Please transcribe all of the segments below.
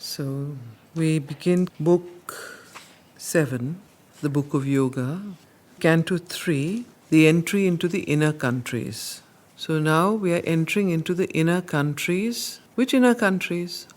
So we begin Book 7, the Book of Yoga, Canto 3, the entry into the inner countries. So now we are entering into the inner countries. Which inner countries?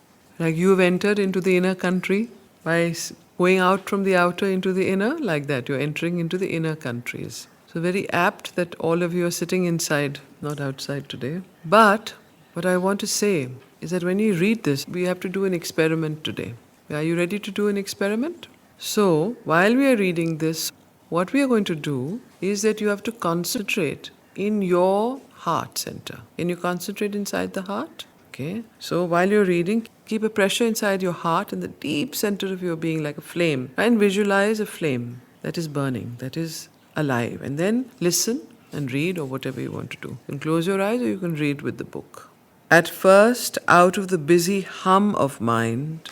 Like you have entered into the inner country by going out from the outer into the inner, like that. You're entering into the inner countries. So very apt that all of you are sitting inside, not outside today. But what I want to say is that when you read this, we have to do an experiment today. Are you ready to do an experiment? So, while we are reading this, what we are going to do is that you have to concentrate in your heart center. Can you concentrate inside the heart? Okay. So, while you're reading, keep a pressure inside your heart in the deep center of your being like a flame. Try and visualize a flame that is burning, that is alive. And then listen and read or whatever you want to do. You can close your eyes or you can read with the book. At first, out of the busy hum of mind,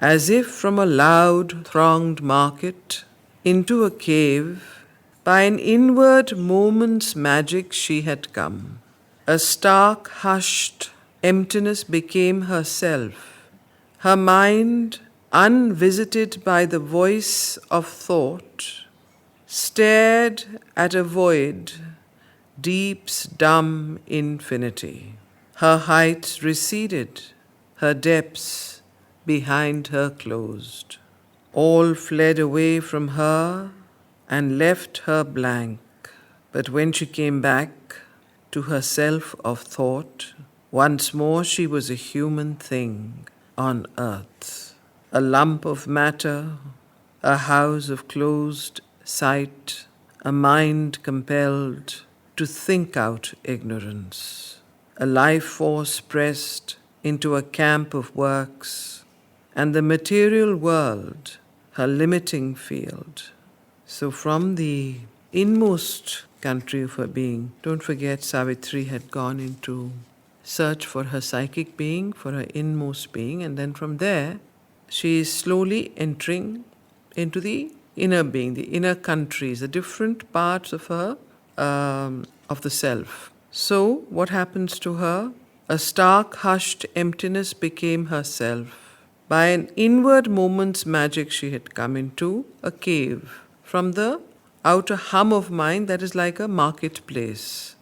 as if from a loud, thronged market, into a cave, by an inward moment's magic she had come. A stark, hushed emptiness became herself. Her mind, unvisited by the voice of thought, stared at a void, deep's dumb infinity. Her heights receded, her depths behind her closed. All fled away from her and left her blank. But when she came back to herself of thought, once more she was a human thing on earth, a lump of matter, a house of closed sight, a mind compelled to think out ignorance. A life force pressed into a camp of works, and the material world, her limiting field. So from the inmost country of her being, don't forget Savitri had gone into search for her psychic being, for her inmost being, and then from there, she is slowly entering into the inner being, the inner countries, the different parts of her, of the self. So, what happens to her? A stark, hushed emptiness became herself. By an inward moment's magic, she had come into a cave from the outer hum of mind that is like a marketplace.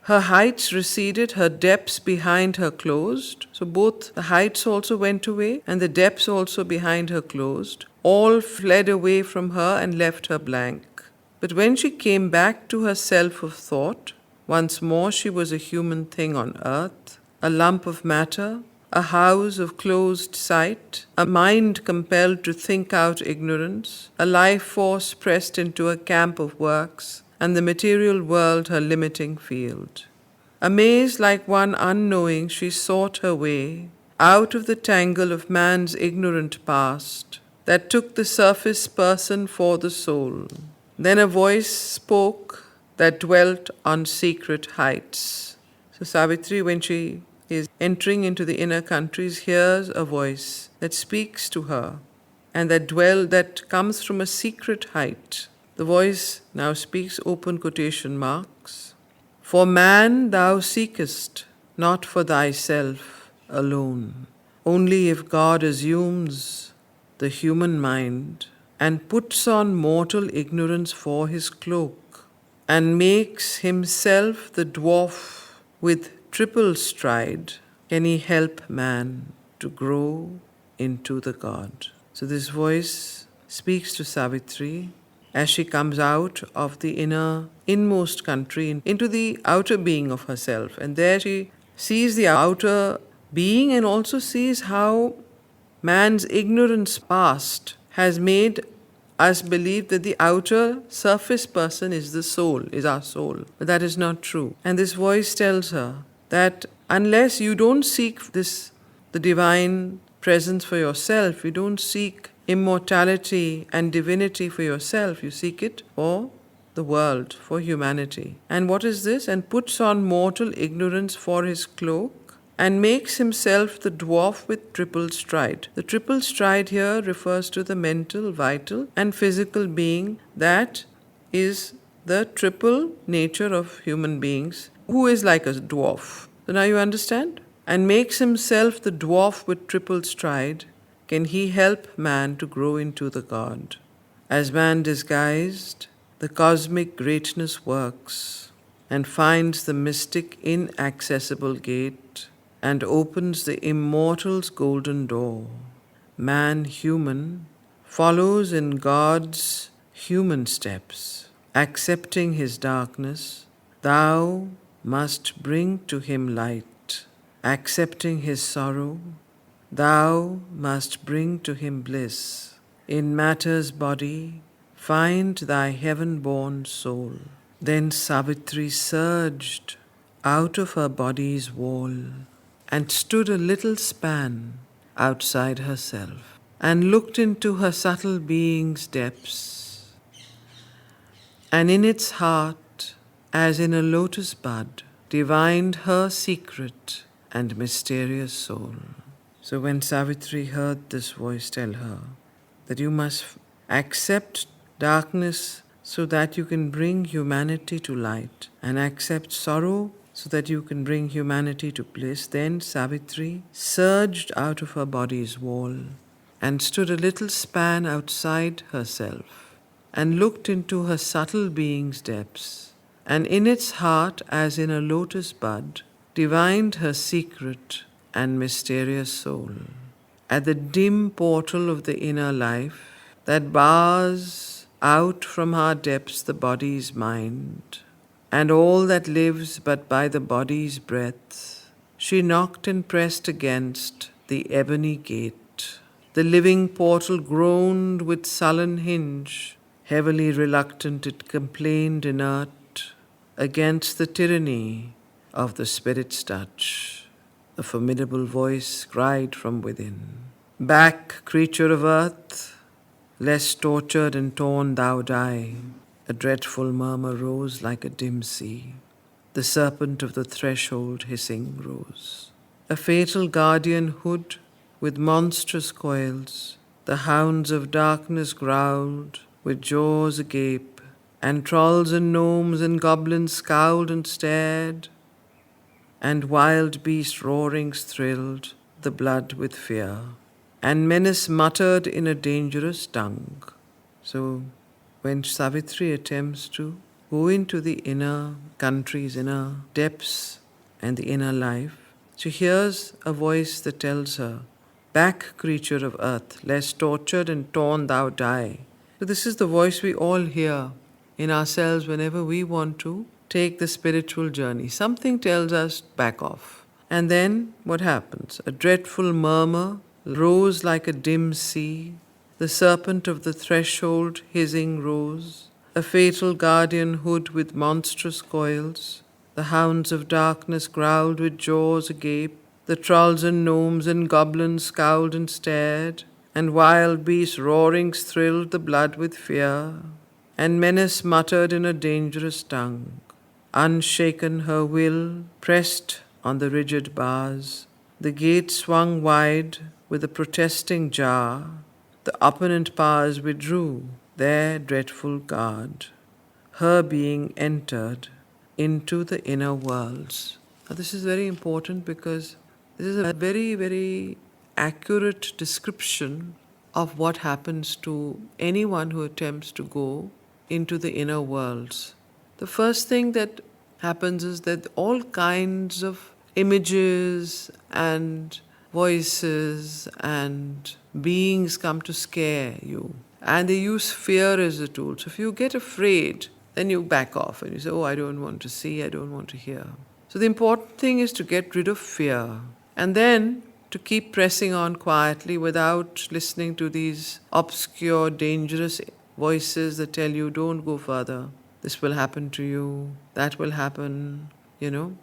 Her heights receded, her depths behind her closed. So, both the heights also went away and the depths also behind her closed. All fled away from her and left her blank. But when she came back to herself of thought, once more she was a human thing on earth, a lump of matter, a house of closed sight, a mind compelled to think out ignorance, a life force pressed into a camp of works, and the material world her limiting field. Amazed like one unknowing, she sought her way out of the tangle of man's ignorant past that took the surface person for the soul. Then a voice spoke that dwelt on secret heights. So Savitri, when she is entering into the inner countries, hears a voice that speaks to her and that comes from a secret height. The voice now speaks, open quotation marks. For man thou seekest, not for thyself alone. Only if God assumes the human mind and puts on mortal ignorance for his cloak, and makes himself the dwarf with triple stride, can he help man to grow into the God. So this voice speaks to Savitri as she comes out of the inmost country into the outer being of herself. And there she sees the outer being and also sees how man's ignorance past has made us believe that the outer surface person is the soul, is our soul. But that is not true. And this voice tells her that unless you don't seek the divine presence for yourself, you don't seek immortality and divinity for yourself, you seek it for the world, for humanity. And what is this? And puts on mortal ignorance for his cloak, and makes himself the dwarf with triple stride. The triple stride here refers to the mental, vital, and physical being that is the triple nature of human beings, who is like a dwarf. So now you understand? And makes himself the dwarf with triple stride, can he help man to grow into the God. As man disguised, the cosmic greatness works and finds the mystic inaccessible gate and opens the immortal's golden door. Man human follows in God's human steps, accepting his darkness. Thou must bring to him light, accepting his sorrow. Thou must bring to him bliss. In matter's body, find thy heaven-born soul. Then Savitri surged out of her body's wall and stood a little span outside herself and looked into her subtle being's depths. And in its heart, as in a lotus bud, divined her secret and mysterious soul. So when Savitri heard this voice tell her that you must accept darkness so that you can bring humanity to light, and accept sorrow so that you can bring humanity to bliss, then Savitri surged out of her body's wall and stood a little span outside herself and looked into her subtle being's depths, and in its heart, as in a lotus bud, divined her secret and mysterious soul. At the dim portal of the inner life that bars out from our depths the body's mind, and all that lives but by the body's breath, she knocked and pressed against the ebony gate. The living portal groaned with sullen hinge. Heavily reluctant, it complained inert against the tyranny of the spirit's touch. A formidable voice cried from within, "Back, creature of earth, lest tortured and torn thou die." A dreadful murmur rose like a dim sea. The serpent of the threshold hissing rose. A fatal guardianhood with monstrous coils. The hounds of darkness growled with jaws agape, and trolls and gnomes and goblins scowled and stared, and wild beast roarings thrilled the blood with fear, and menace muttered in a dangerous tongue. So when Savitri attempts to go into the inner countries, inner depths, and the inner life, she hears a voice that tells her, "Back, creature of earth, lest tortured and torn thou die." So this is the voice we all hear in ourselves whenever we want to take the spiritual journey. Something tells us back off. And then what happens? A dreadful murmur rose like a dim sea. The serpent of the threshold hissing rose. A fatal guardianhood with monstrous coils. The hounds of darkness growled with jaws agape. The trolls and gnomes and goblins scowled and stared. And wild beasts roarings thrilled the blood with fear. And menace muttered in a dangerous tongue. Unshaken her will pressed on the rigid bars. The gate swung wide with a protesting jar. The opponent powers withdrew their dreadful guard. Her being entered into the inner worlds. Now this is very important because this is a very, very accurate description of what happens to anyone who attempts to go into the inner worlds. The first thing that happens is that all kinds of images and voices and beings come to scare you. And they use fear as a tool. So if you get afraid, then you back off and you say, "Oh, I don't want to see, I don't want to hear." So the important thing is to get rid of fear. And then to keep pressing on quietly without listening to these obscure, dangerous voices that tell you, "Don't go further. This will happen to you. That will happen."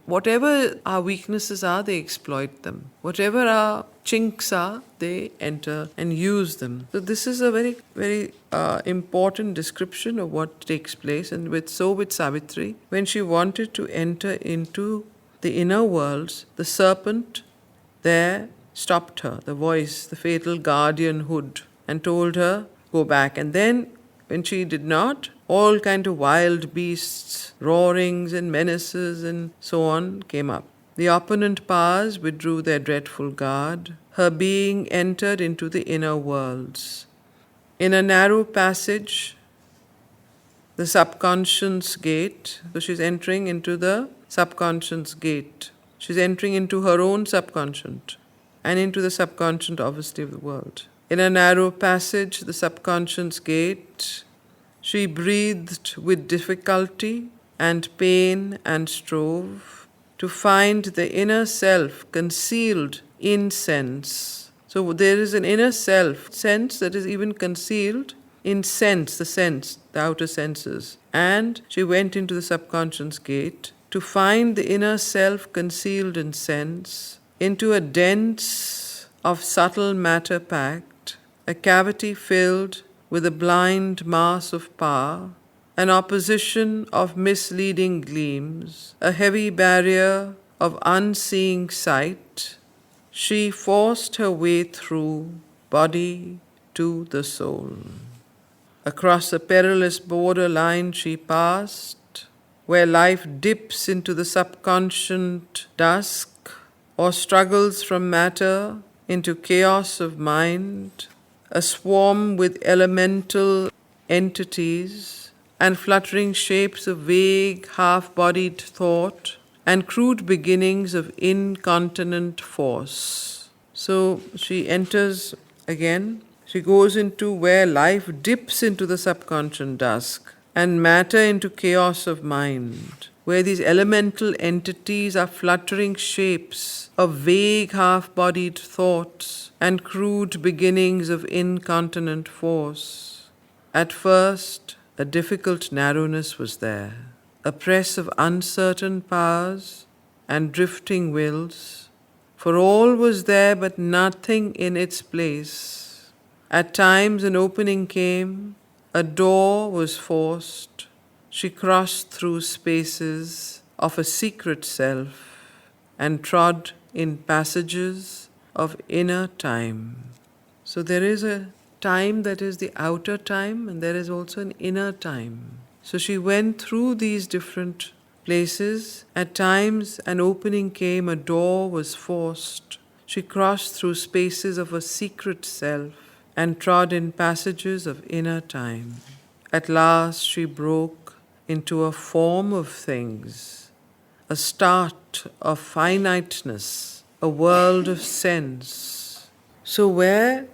Whatever our weaknesses are, they exploit them. Whatever our chinks are, they enter and use them. So this is a very, very important description of what takes place. And with Savitri, when she wanted to enter into the inner worlds, the serpent there stopped her, the voice, the fatal guardianhood, and told her, "Go back." And then when she did not, all kind of wild beasts, roarings and menaces and so on came up. The opponent powers withdrew their dreadful guard. Her being entered into the inner worlds. In a narrow passage, the subconscious gate, so she's entering into the subconscious gate. She's entering into her own subconscious and into the subconscious, obviously, of the world. In a narrow passage, the subconscious gate, she breathed with difficulty and pain and strove to find the inner self concealed in sense. So there is an inner self, sense that is even concealed in sense, the outer senses. And she went into the subconscious gate to find the inner self concealed in sense, into a dense of subtle matter packed, a cavity filled with a blind mass of power, an opposition of misleading gleams, a heavy barrier of unseeing sight. She forced her way through body to the soul. Across a perilous borderline she passed, where life dips into the subconscious dusk or struggles from matter into chaos of mind, a swarm with elemental entities and fluttering shapes of vague, half-bodied thought and crude beginnings of incontinent force. So she enters again. She goes into where life dips into the subconscious dusk and matter into chaos of mind, where these elemental entities are fluttering shapes of vague half-bodied thoughts and crude beginnings of incontinent force. At first, a difficult narrowness was there, a press of uncertain powers and drifting wills, for all was there but nothing in its place. At times an opening came, a door was forced. She crossed through spaces of a secret self and trod in passages of inner time. So there is a time that is the outer time, and there is also an inner time. So she went through these different places. At times an opening came, a door was forced. She crossed through spaces of a secret self and trod in passages of inner time. At last she broke into a form of things, a start of finiteness, a world of sense. So where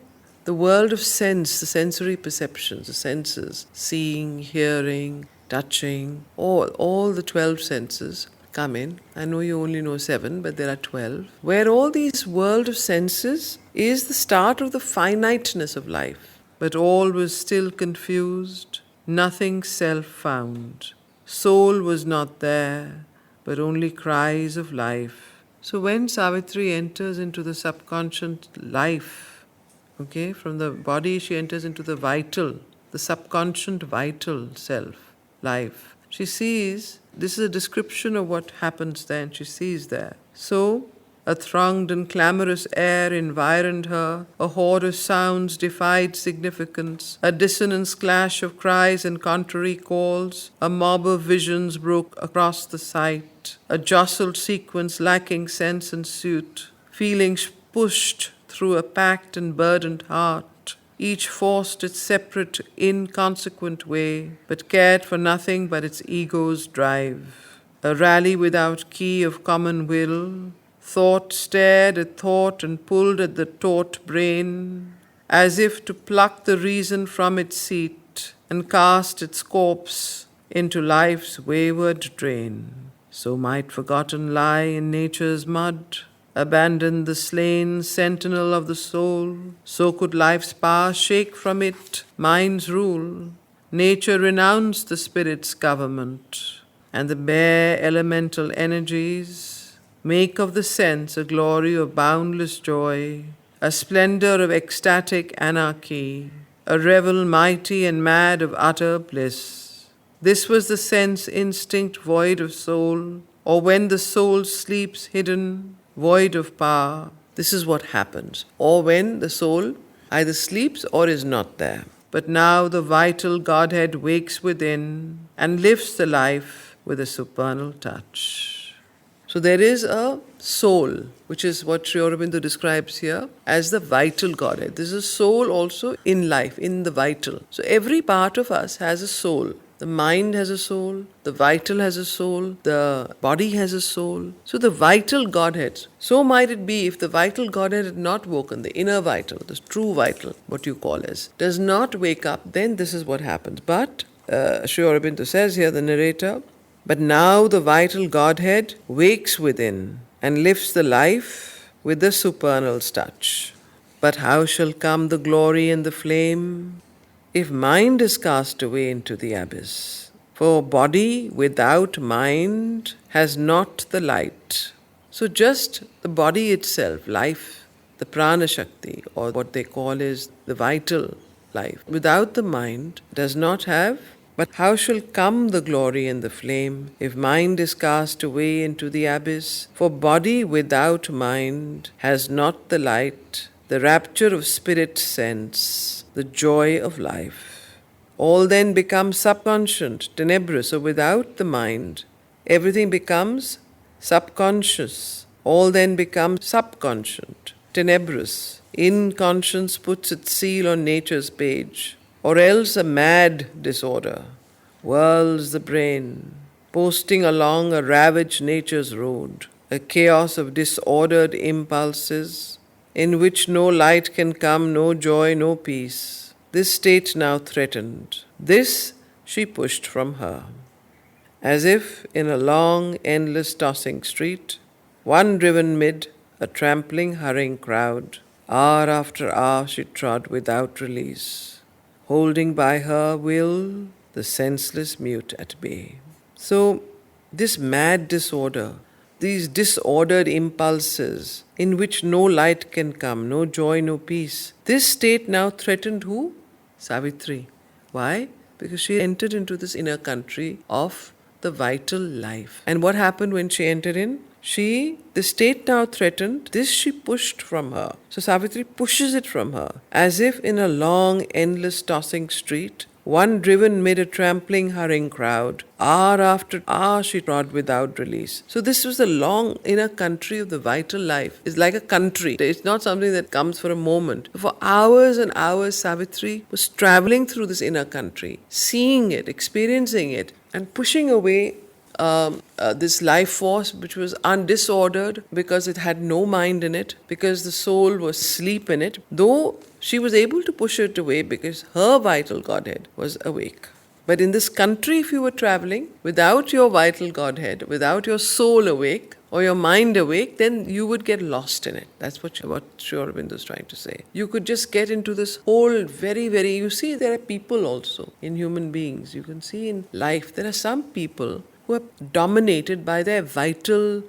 the world of sense, the sensory perceptions, the senses, seeing, hearing, touching, all the 12 senses come in. I know you only know 7, but there are 12. Where all these world of senses is the start of the finiteness of life. But all was still confused, nothing self-found. Soul was not there, but only cries of life. So when Savitri enters into the subconscious life, from the body she enters into the vital, the subconscious vital self, life. She sees, this is a description of what happens there, and she sees there. So, a thronged and clamorous air environed her, a horde of sounds defied significance, a dissonance clash of cries and contrary calls, a mob of visions broke across the sight, a jostled sequence lacking sense and suit, feelings pushed through a packed and burdened heart, each forced its separate, inconsequent way, but cared for nothing but its ego's drive. A rally without key of common will, thought stared at thought and pulled at the taut brain, as if to pluck the reason from its seat and cast its corpse into life's wayward drain. So might forgotten lie in nature's mud, abandon the slain sentinel of the soul, so could life's power shake from it mind's rule. Nature renounced the spirit's government, and the bare elemental energies make of the sense a glory of boundless joy, a splendor of ecstatic anarchy, a revel mighty and mad of utter bliss. This was the sense instinct void of soul, or when the soul sleeps hidden, void of power. This is what happens. Or when the soul either sleeps or is not there. But now the vital Godhead wakes within and lifts the life with a supernal touch. So there is a soul, which is what Sri Aurobindo describes here as the vital Godhead. There is a soul also in life, in the vital. So every part of us has a soul. The mind has a soul, the vital has a soul, the body has a soul. So the vital Godhead, so might it be if the vital Godhead had not woken, the inner vital, the true vital, what you call as, does not wake up, then this is what happens. But Sri Aurobindo says here, the narrator, but now the vital Godhead wakes within and lifts the life with the supernal touch. But how shall come the glory and the flame if mind is cast away into the abyss? For body without mind has not the light. So just the body itself, life, the prana shakti, or what they call is the vital life, without the mind does not have. But how shall come the glory and the flame if mind is cast away into the abyss? For body without mind has not the light, the rapture of spirit sense, the joy of life. All then becomes subconscious, tenebrous. So without the mind, everything becomes subconscious. All then becomes subconscious, tenebrous. Inconscience puts its seal on nature's page. Or else a mad disorder whirls the brain, posting along a ravaged nature's road, a chaos of disordered impulses, in which no light can come, no joy, no peace. This state now threatened. This she pushed from her. As if in a long, endless tossing street, one driven mid a trampling, hurrying crowd, hour after hour she trod without release, holding by her will the senseless mute at bay. So, this mad disorder, these disordered impulses in which no light can come, no joy, no peace, this state now threatened who? Savitri. Why? Because she entered into this inner country of the vital life. And what happened when she entered in? The state now threatened, this she pushed from her. So Savitri pushes it from her, as if in a long, endless, tossing street, one driven mid a trampling, hurrying crowd, hour after hour she trod without release. So this was the long inner country of the vital life. It's like a country. It's not something that comes for a moment. For hours and hours, Savitri was traveling through this inner country, seeing it, experiencing it, and pushing away this life force which was undisordered because it had no mind in it, because the soul was asleep in it, though she was able to push it away because her vital Godhead was awake. But in this country, if you were traveling without your vital Godhead, without your soul awake or your mind awake, then you would get lost in it. That's what Sri Aurobindo is trying to say. You could just get into this whole you see there are people also in human beings. You can see in life there are some people who are dominated by their vital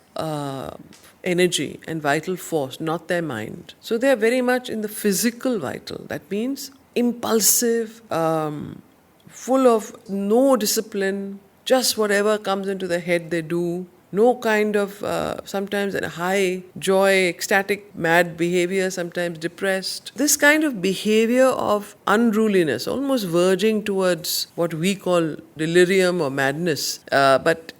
energy and vital force, not their mind. So they are very much in the physical vital. That means impulsive, full of no discipline, just whatever comes into their head they do. No kind of, sometimes a high joy, ecstatic, mad behavior, sometimes depressed. This kind of behavior of unruliness, almost verging towards what we call delirium or madness. But,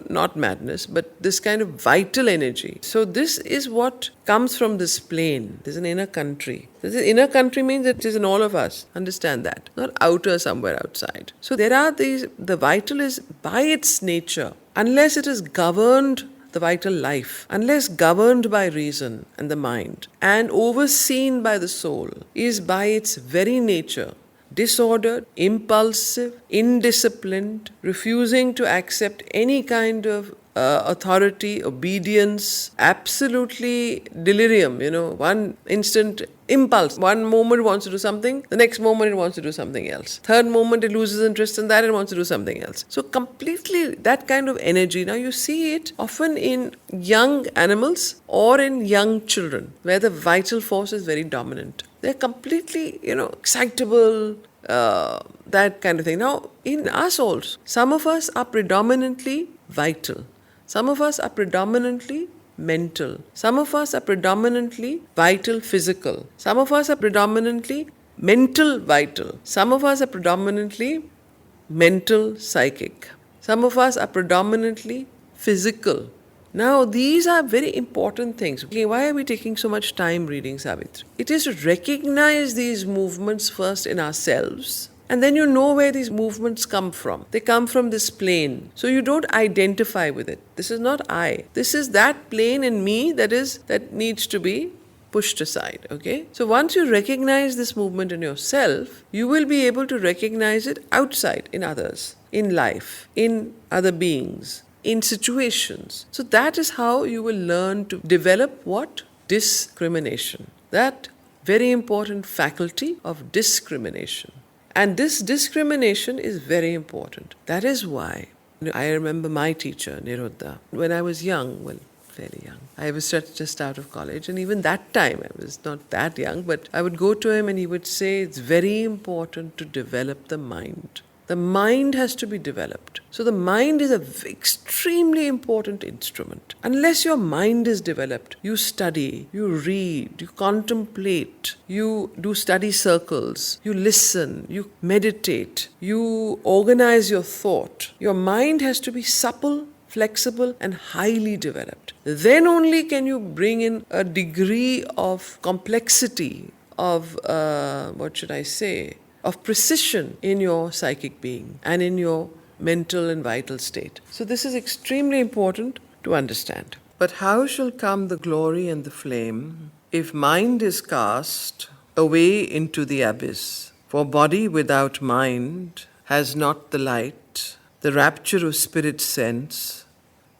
not madness, but this kind of vital energy. So this is what comes from this plane. There's an inner country. This inner country means it is in all of us. Understand that. Not outer somewhere outside. So there are the vital is by its nature, unless it is governed, the vital life, unless governed by reason and the mind and overseen by the soul, is by its very nature disordered, impulsive, indisciplined, refusing to accept any kind of authority, obedience, absolutely delirium, one instant impulse. One moment it wants to do something, the next moment it wants to do something else. Third moment it loses interest in that and wants to do something else. So completely that kind of energy. Now you see it often in young animals or in young children where the vital force is very dominant. They're completely, excitable, that kind of thing. Now in us also, some of us are predominantly vital. Some of us are predominantly mental. Some of us are predominantly vital physical. Some of us are predominantly mental vital. Some of us are predominantly mental psychic. Some of us are predominantly physical Now, these are very important things. Okay, why are we taking so much time reading Savitri? It is to recognize these movements first in ourselves, and then you know where these movements come from. They come from this plane. So you don't identify with it. This is not I. This is that plane in me that needs to be pushed aside. Okay? So once you recognize this movement in yourself, you will be able to recognize it outside in others, in life, in other beings, in situations. So that is how you will learn to develop what? Discrimination. That very important faculty of discrimination. And this discrimination is very important. That is why I remember my teacher, Nirodha, when I was young, well, fairly young. I was just out of college, and even that time I was not that young, but I would go to him and he would say, it's very important to develop the mind. The mind has to be developed. So the mind is an extremely important instrument. Unless your mind is developed, you study, you read, you contemplate, you do study circles, you listen, you meditate, you organize your thought. Your mind has to be supple, flexible, and highly developed. Then only can you bring in a degree of complexity, of of precision in your psychic being and in your mental and vital state. So this is extremely important to understand. But how shall come the glory and the flame if mind is cast away into the abyss? For body without mind has not the light, the rapture of spirit sense,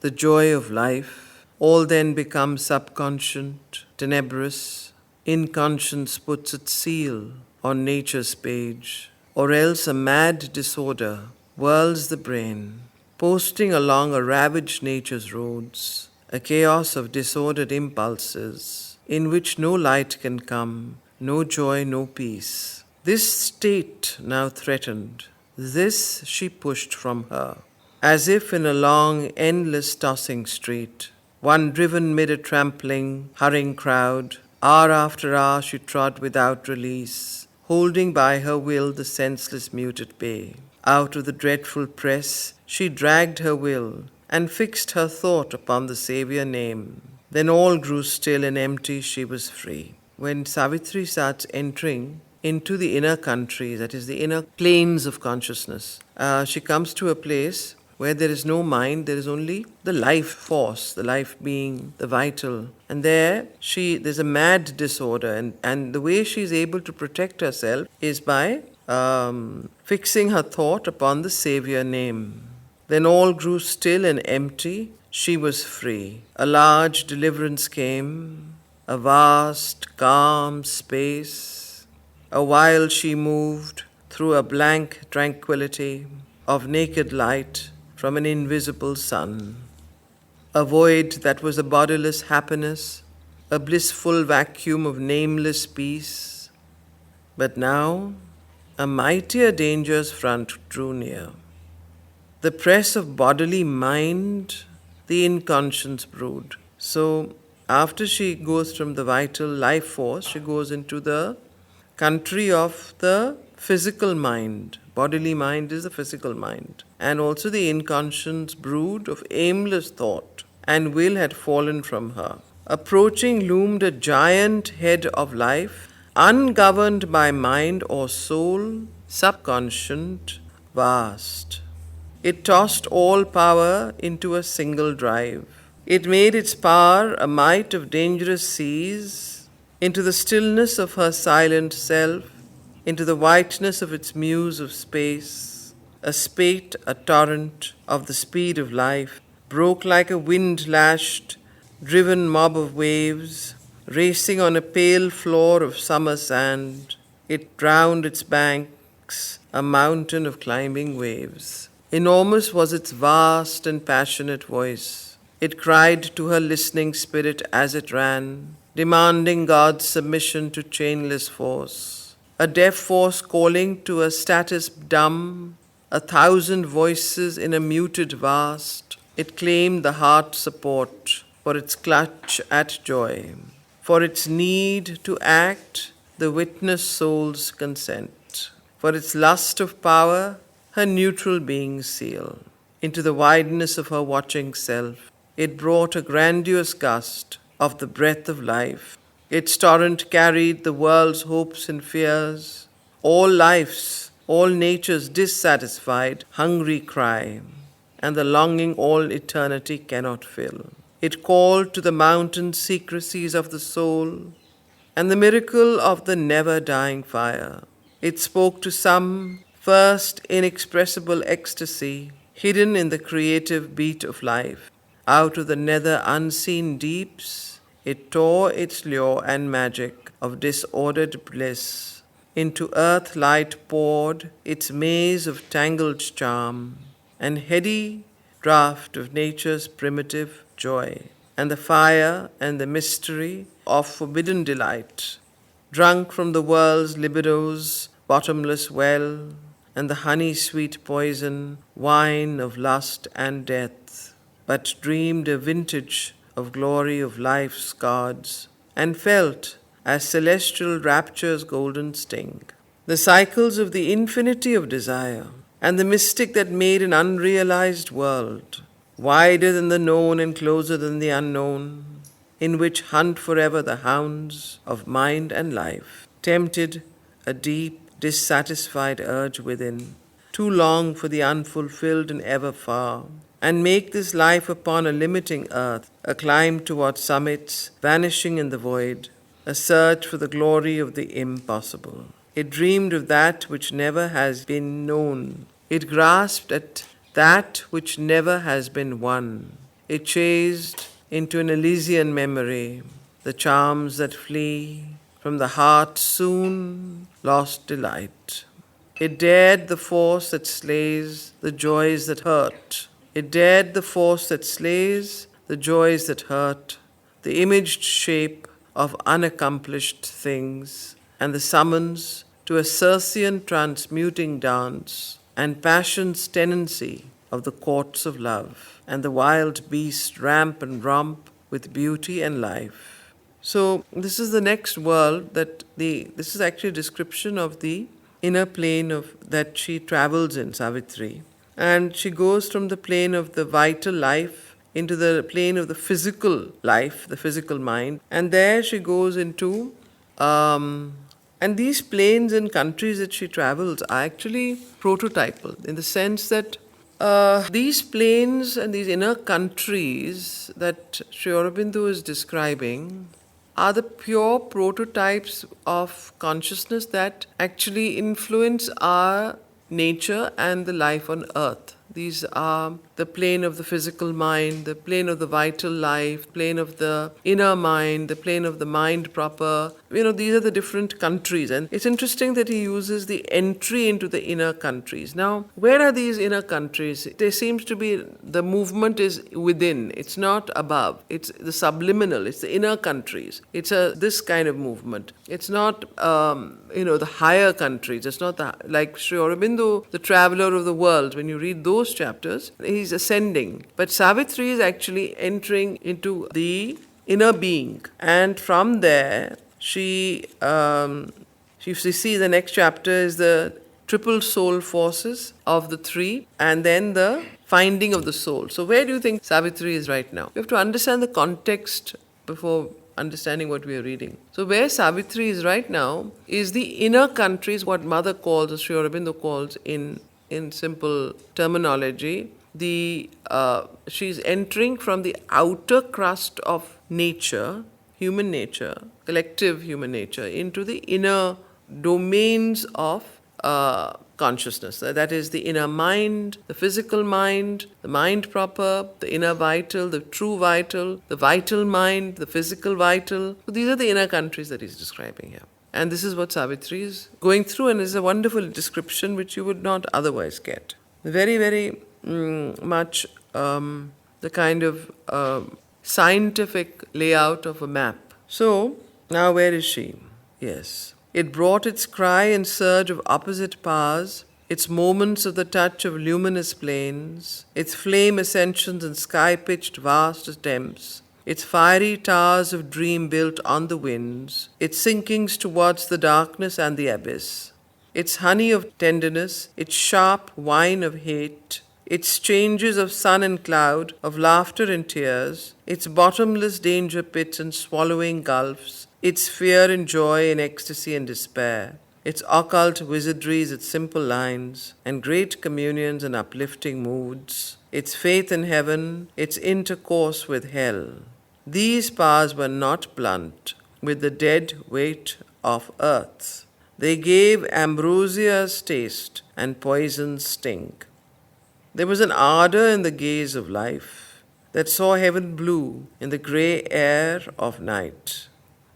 the joy of life. All then becomes subconscient, tenebrous. Inconscience puts its seal on nature's page, or else a mad disorder whirls the brain, posting along a ravaged nature's roads, a chaos of disordered impulses, in which no light can come, no joy, no peace. This state now threatened, this she pushed from her, as if in a long, endless tossing street, one driven mid a trampling, hurrying crowd. Hour after hour she trod without release, holding by her will the senseless mute at bay. Out of the dreadful press she dragged her will, and fixed her thought upon the Saviour name. Then all grew still and empty, she was free. When Savitri starts entering into the inner country, that is the inner planes of consciousness, she comes to a place where there is no mind, there is only the life force, the life being, the vital. And there's a mad disorder, and the way she's able to protect herself is by fixing her thought upon the Saviour name. Then all grew still and empty, she was free. A large deliverance came, a vast, calm space. A while she moved through a blank tranquility of naked light from an invisible sun. A void that was a bodiless happiness, a blissful vacuum of nameless peace. But now a mightier danger's front drew near. The press of bodily mind, the inconscience brood. So after she goes from the vital life force, she goes into the country of the physical mind. Bodily mind is the physical mind. And also the inconscience brood of aimless thought and will had fallen from her. Approaching loomed a giant head of life, ungoverned by mind or soul, subconscient, vast. It tossed all power into a single drive. It made its power a might of dangerous seas, into the stillness of her silent self, into the whiteness of its muse of space. A spate, a torrent of the speed of life, broke like a wind-lashed, driven mob of waves, racing on a pale floor of summer sand. It drowned its banks, a mountain of climbing waves. Enormous was its vast and passionate voice. It cried to her listening spirit as it ran, demanding God's submission to chainless force. A deaf force calling to a status dumb, 1,000 voices in a muted vast. It claimed the heart's support for its clutch at joy, for its need to act, the witness soul's consent, for its lust of power, her neutral being's seal. Into the wideness of her watching self, It brought a grandiose gust of the breath of life. Its torrent carried the world's hopes and fears, all life's, all nature's dissatisfied, hungry cry, and the longing all eternity cannot fill. It called to the mountain secrecies of the soul and the miracle of the never dying fire. It spoke to some first inexpressible ecstasy hidden in the creative beat of life. Out of the nether unseen deeps, it tore its lure and magic of disordered bliss. Into earth light poured its maze of tangled charm, and heady draught of nature's primitive joy, and the fire and the mystery of forbidden delight, drunk from the world's libido's bottomless well, and the honey-sweet poison wine of lust and death, but dreamed a vintage of glory of life's gods, and felt as celestial rapture's golden sting. The cycles of the infinity of desire, and the mystic that made an unrealized world, wider than the known and closer than the unknown, in which hunt forever the hounds of mind and life, tempted a deep, dissatisfied urge within, too long for the unfulfilled and ever far, and make this life upon a limiting earth a climb towards summits vanishing in the void, a search for the glory of the impossible. It dreamed of that which never has been known. It grasped at that which never has been won. It chased into an Elysian memory the charms that flee from the heart's soon lost delight. It dared the force that slays the joys that hurt. It dared the force that slays the joys that hurt, the imaged shape of unaccomplished things, and the summons to a Circean transmuting dance, and passion's tenancy of the courts of love, and the wild beast ramp and romp with beauty and life. So this is the next world this is actually a description of the inner plane of that she travels in, Savitri. And she goes from the plane of the vital life into the plane of the physical life, the physical mind. And there she goes into, and these planes and countries that she travels are actually prototypal in the sense that these planes and these inner countries that Sri Aurobindo is describing are the pure prototypes of consciousness that actually influence our nature and the life on earth. These are the plane of the physical mind, the plane of the vital life, plane of the inner mind, the plane of the mind proper. These are the different countries. And it's interesting that he uses the entry into the inner countries. Now, where are these inner countries? There seems to be the movement is within. It's not above. It's the subliminal. It's the inner countries. It's this kind of movement. It's not, the higher countries. It's not like Sri Aurobindo, the traveler of the world. When you read those chapters, he's ascending. But Savitri is actually entering into the inner being. And from there, she see the next chapter is the triple soul forces of the three, and then the finding of the soul. So where do you think Savitri is right now? You have to understand the context before understanding what we are reading. So where Savitri is right now is the inner countries, what Mother calls, or Sri Aurobindo calls in simple terminology, she's entering from the outer crust of nature, human nature, collective human nature, into the inner domains of consciousness. That is the inner mind, the physical mind, the mind proper, the inner vital, the true vital, the vital mind, the physical vital. So these are the inner countries that he's describing here. And this is what Savitri is going through, and is a wonderful description which you would not otherwise get. Very, very much the kind of scientific layout of a map. So, now where is she? Yes. It brought its cry and surge of opposite powers, its moments of the touch of luminous plains, its flame ascensions and sky-pitched vast attempts, its fiery towers of dream built on the winds, its sinkings towards the darkness and the abyss, its honey of tenderness, its sharp wine of hate, its changes of sun and cloud, of laughter and tears, its bottomless danger pits and swallowing gulfs, its fear and joy and ecstasy and despair, its occult wizardries, its simple lines, and great communions and uplifting moods, its faith in heaven, its intercourse with hell. These powers were not blunt with the dead weight of earth. They gave ambrosia's taste and poison's sting. There was an ardor in the gaze of life that saw heaven blue in the grey air of night.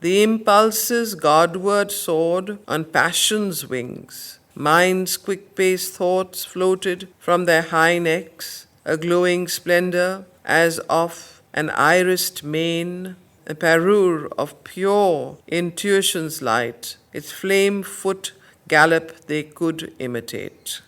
The impulses Godward soared on passion's wings. Mind's quick-paced thoughts floated from their high necks, a glowing splendor as of an irised mane, a parure of pure intuition's light, its flame foot gallop they could imitate.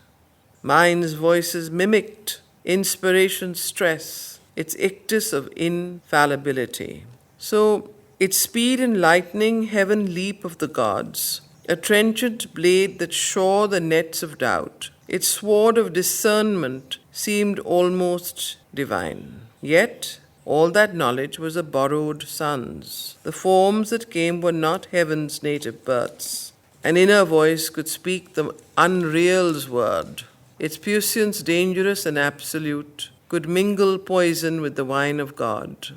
Mind's voices mimicked inspiration's stress, its ictus of infallibility. So, its speed and lightning, heaven leap of the gods, a trenchant blade that shore the nets of doubt. Its sword of discernment seemed almost divine. Yet, all that knowledge was a borrowed son's. The forms that came were not heaven's native births. An inner voice could speak the unreal's word. Its puissance, dangerous and absolute, could mingle poison with the wine of God.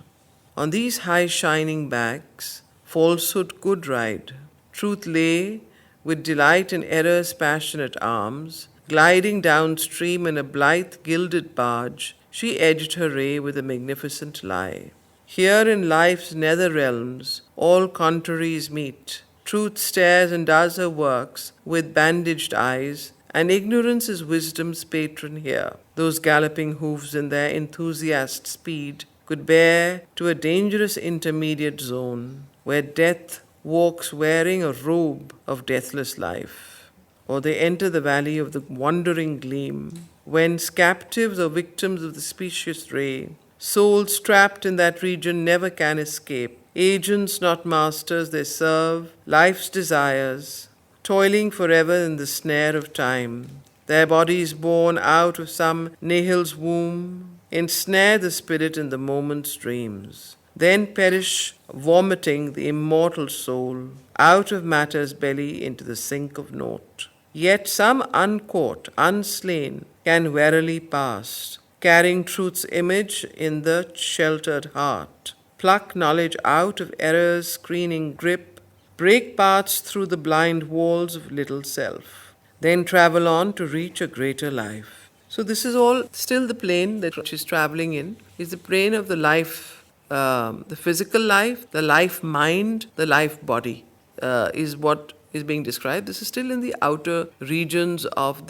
On these high shining backs, falsehood could ride. Truth lay with delight in error's passionate arms, gliding downstream in a blithe gilded barge. She edged her ray with a magnificent lie. Here in life's nether realms, all contraries meet. Truth stares and does her works with bandaged eyes, and ignorance is wisdom's patron here. Those galloping hoofs in their enthusiast speed could bear to a dangerous intermediate zone, where death walks wearing a robe of deathless life. Or they enter the valley of the wandering gleam, whence captives or victims of the specious ray, souls trapped in that region never can escape. Agents, not masters, they serve life's desires, toiling forever in the snare of time. Their bodies born out of some nihil's womb ensnare the spirit in the moment's dreams, then perish, vomiting the immortal soul out of matter's belly into the sink of naught. Yet some uncaught, unslain, can warily pass, carrying truth's image in the sheltered heart, pluck knowledge out of error's screening grip, break paths through the blind walls of little self, then travel on to reach a greater life. So this is all still the plane that she's traveling in, is the plane of the life, the physical life, the life mind, the life body, is what is being described. This is still in the outer regions of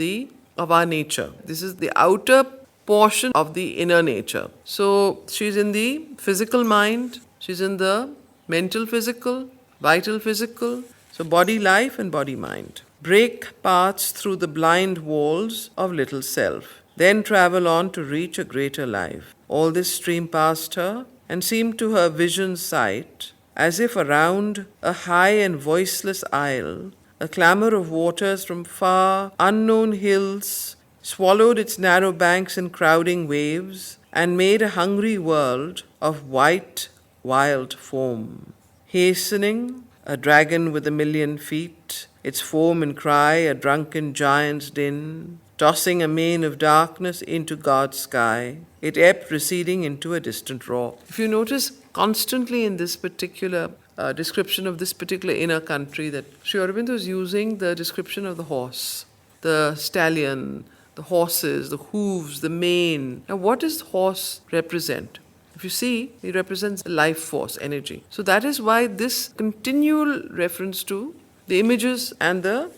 our nature. This is the outer portion of the inner nature. So she's in the physical mind, she's in the mental physical, vital physical, so body life and body mind. Break paths through the blind walls of little self, then travel on to reach a greater life. All this streamed past her and seemed to her vision's sight as if around a high and voiceless isle, a clamour of waters from far unknown hills swallowed its narrow banks in crowding waves and made a hungry world of white, wild foam. Hastening, a dragon with 1,000,000 feet, its foam and cry a drunken giant's din, tossing a mane of darkness into God's sky, it ebbed, receding into a distant roar. If you notice constantly in this particular description of this particular inner country, that Sri Aurobindo is using the description of the horse, the stallion, the horses, the hooves, the mane. Now what does the horse represent? If you see, it represents life force, energy. So that is why this continual reference to the images and the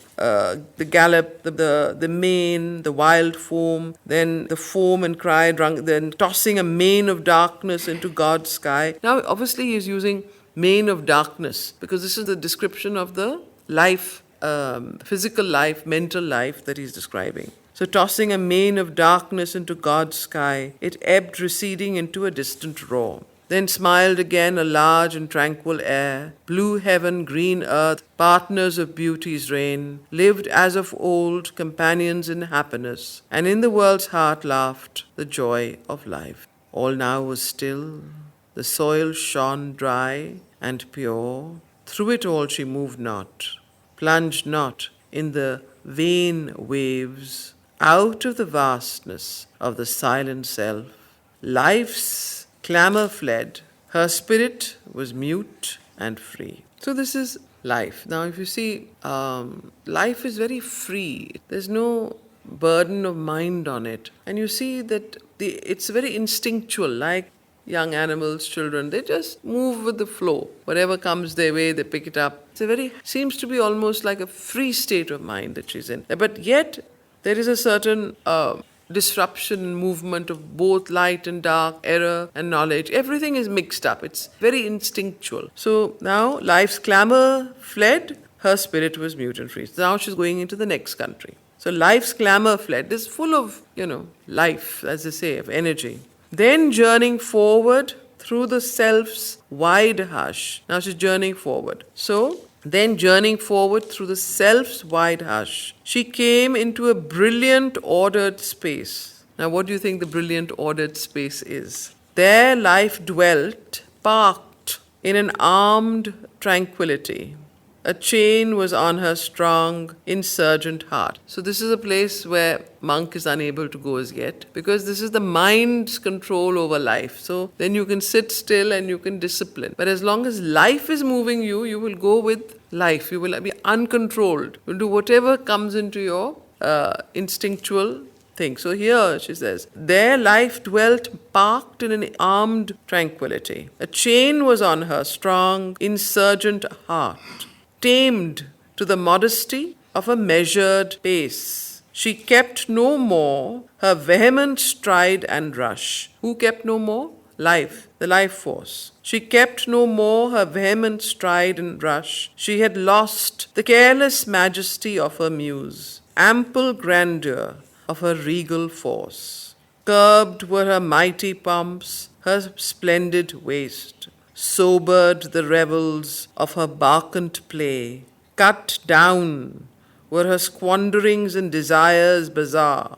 gallop, the mane, the wild foam, then the foam and cry, then tossing a mane of darkness into God's sky. Now, obviously, he is using mane of darkness because this is the description of the life, physical life, mental life that he's describing. So tossing a mane of darkness into God's sky, it ebbed, receding into a distant roar. Then smiled again a large and tranquil air, blue heaven, green earth, partners of beauty's reign, lived as of old, companions in happiness, and in the world's heart laughed the joy of life. All now was still, the soil shone dry and pure. Through it all she moved not, plunged not in the vain waves, out of the vastness of the silent self. Life's clamour fled, her spirit was mute and free. So this is life. Now if you see, life is very free. There's no burden of mind on it. And you see that it's very instinctual, like young animals, children, they just move with the flow. Whatever comes their way, they pick it up. Seems to be almost like a free state of mind that she's in. But yet, there is a certain disruption and movement of both light and dark, error and knowledge. Everything is mixed up. It's very instinctual. So now life's clamour fled, her spirit was mute and free. So now she's going into the next country. So life's clamour fled. It's full of, life, as they say, of energy. Then journeying forward through the self's wide hush. Now she's journeying forward. Then journeying forward through the self's wide hush, she came into a brilliant ordered space. Now what do you think the brilliant ordered space is? There life dwelt, parked in an armed tranquility. A chain was on her strong, insurgent heart. So this is a place where monk is unable to go as yet, because this is the mind's control over life. So then you can sit still and you can discipline. But as long as life is moving you, you will go with life. You will be uncontrolled. You'll do whatever comes into your instinctual thing. So here she says, there life dwelt, parked in an armed tranquility. A chain was on her strong, insurgent heart, tamed to the modesty of a measured pace. She kept no more her vehement stride and rush. Who kept no more? Life, the life force. She kept no more her vehement stride and rush. She had lost the careless majesty of her muse, ample grandeur of her regal force. Curbed were her mighty pomps, her splendid waist. Sobered the revels of her bacchant play. Cut down were her squanderings and desires bizarre.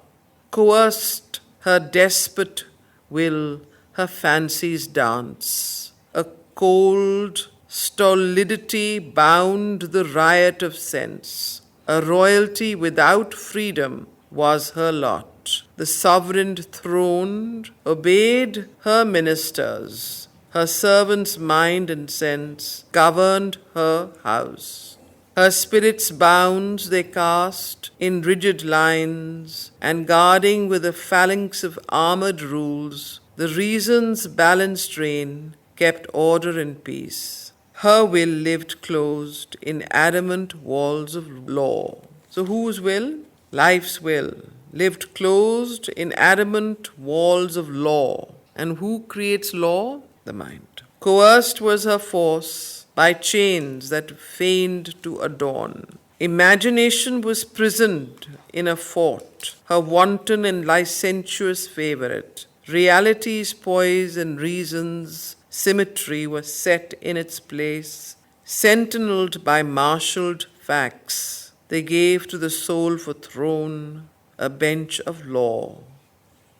Coerced her despot will, her fancies dance. A cold stolidity bound the riot of sense. A royalty without freedom was her lot. The sovereign throned obeyed her ministers. Her servants' mind and sense governed her house. Her spirit's bounds they cast in rigid lines, and guarding with a phalanx of armoured rules, the reason's balanced rein kept order and peace. Her will lived closed in adamant walls of law. So whose will? Life's will lived closed in adamant walls of law. And who creates law? The mind. Coerced was her force by chains that feigned to adorn. Imagination was prisoned in a fort, her wanton and licentious favourite. Reality's poise and reason's symmetry were set in its place, sentinelled by marshalled facts. They gave to the soul for throne a bench of law.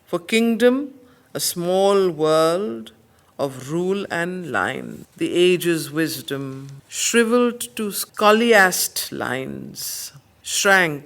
For kingdom, a small world of rule and line. The age's wisdom, shrivelled to scholiast lines, shrank,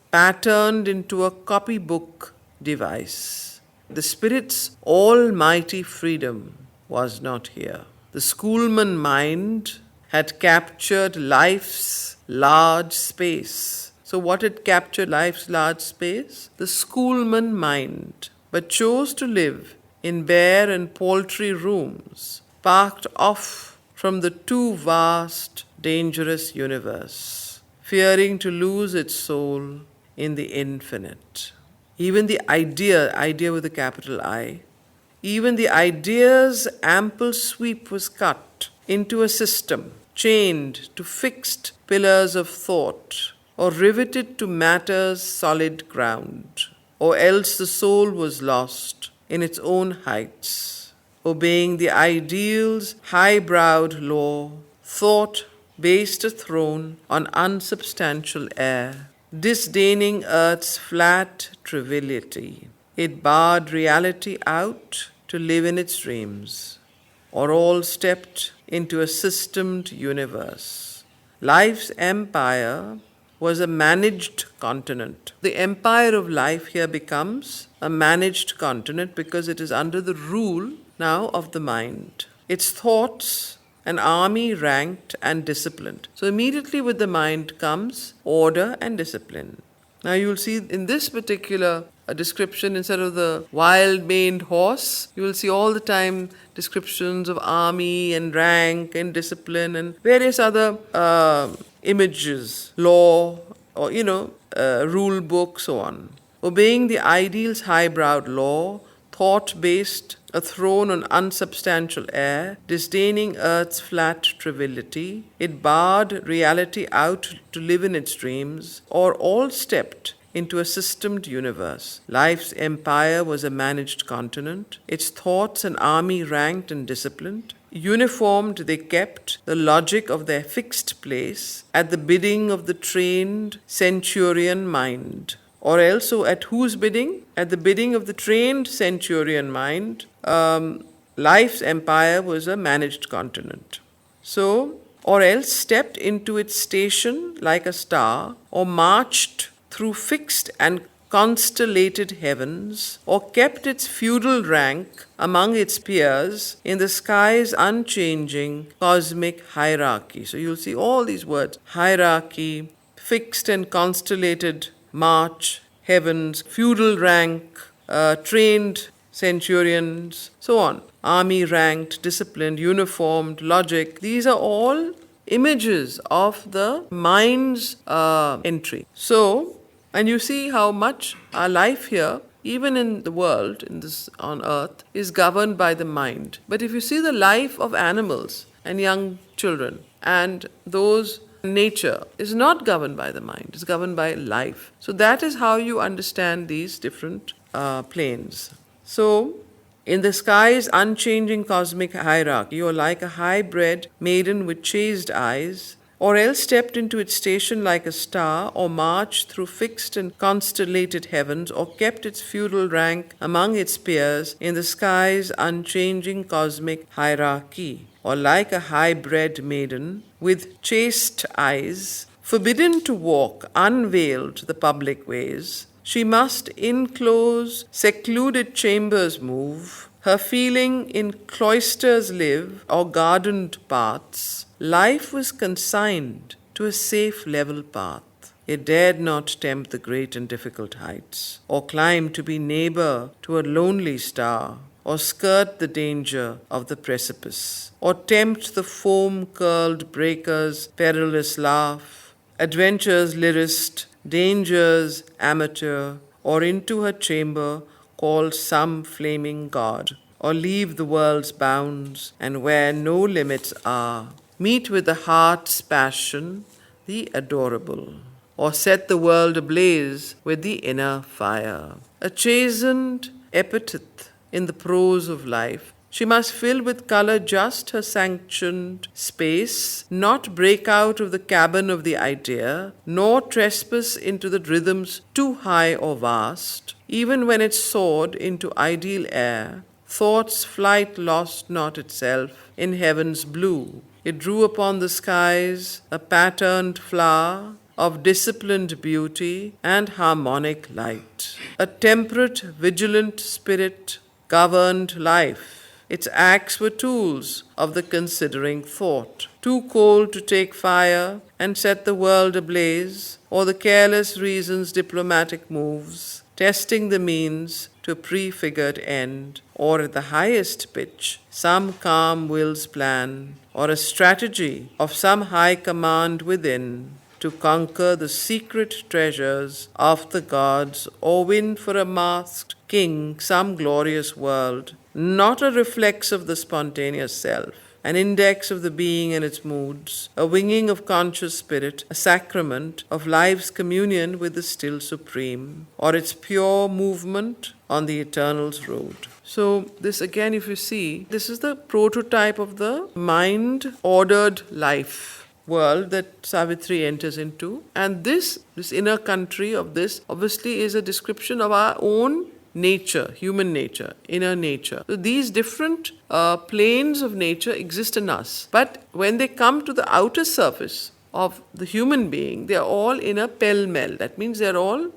patterned into a copybook device. The spirit's almighty freedom was not here. The schoolman mind had captured life's large space. So what had captured life's large space? The schoolman mind, but chose to live in bare and paltry rooms, parked off from the too vast, dangerous universe, fearing to lose its soul in the infinite. Even the idea with a capital I, even the idea's ample sweep was cut into a system, chained to fixed pillars of thought, or riveted to matter's solid ground, or else the soul was lost in its own heights. obeying the ideal's high-browed law, thought based a throne on unsubstantial air, disdaining earth's flat triviality. It barred reality out to live in its dreams, or all stepped into a systemed universe. Life's empire was a managed continent. The empire of life here becomes a managed continent because it is under the rule now of the mind. Its thoughts, an army ranked and disciplined. So immediately with the mind comes order and discipline. Now you will see in this particular description, instead of the wild-maned horse, you will see all the time descriptions of army and rank and discipline and various other images, law, or rule book, so on. Obeying the ideal's high-browed law, thought-based, a throne on unsubstantial air, disdaining earth's flat triviality, it barred reality out to live in its dreams, or all stepped into a systemed universe. Life's empire was a managed continent, its thoughts an army ranked and disciplined. Uniformed, they kept the logic of their fixed place at the bidding of the trained centurion mind. Or else, so at whose bidding? At the bidding of the trained centurion mind, life's empire was a managed continent. So, or else stepped into its station like a star, or marched through fixed and constellated heavens, or kept its feudal rank among its peers in the sky's unchanging cosmic hierarchy. So you'll see all these words: hierarchy, fixed and constellated march, heavens, feudal rank, trained centurions, so on. Army ranked, disciplined, uniformed, logic. These are all images of the mind's entry. So, and you see how much our life here, even in the world, in this on earth, is governed by the mind. But if you see the life of animals and young children and those, nature is not governed by the mind, it's governed by life. So that is how you understand these different planes. So, in the sky's unchanging cosmic hierarchy, you are like a high-bred maiden with chaste eyes, or else stepped into its station like a star, or marched through fixed and constellated heavens, or kept its feudal rank among its peers in the sky's unchanging cosmic hierarchy, or like a high-bred maiden with chaste eyes, forbidden to walk unveiled the public ways, she must in close, secluded chambers move, her feeling in cloisters live, or gardened paths. Life was consigned to a safe level path. It dared not tempt the great and difficult heights, or climb to be neighbor to a lonely star, or skirt the danger of the precipice, or tempt the foam-curled breaker's perilous laugh, adventure's lyrist, danger's amateur, or into her chamber call some flaming god, or leave the world's bounds, and where no limits are, meet with the heart's passion, the adorable, or set the world ablaze with the inner fire. A chastened epithet in the prose of life, she must fill with color just her sanctioned space, not break out of the cabin of the idea, nor trespass into the rhythms too high or vast. Even when it soared into ideal air, thought's flight lost not itself in heaven's blue. It drew upon the skies a patterned flower of disciplined beauty and harmonic light. A temperate, vigilant spirit governed life. Its acts were tools of the considering thought, too cold to take fire and set the world ablaze, or the careless reason's diplomatic moves, testing the means to a prefigured end, or at the highest pitch, some calm will's plan, or a strategy of some high command within, to conquer the secret treasures of the gods, or win for a masked king some glorious world, not a reflex of the spontaneous self, an index of the being and its moods, a winging of conscious spirit, a sacrament of life's communion with the still supreme, or its pure movement on the eternal's road. So this again, if you see, this is the prototype of the mind-ordered life world that Savitri enters into. And this inner country of this obviously is a description of our own nature, human nature, inner nature. So these different planes of nature exist in us. But when they come to the outer surface of the human being, they are all in a pell-mell. That means they are all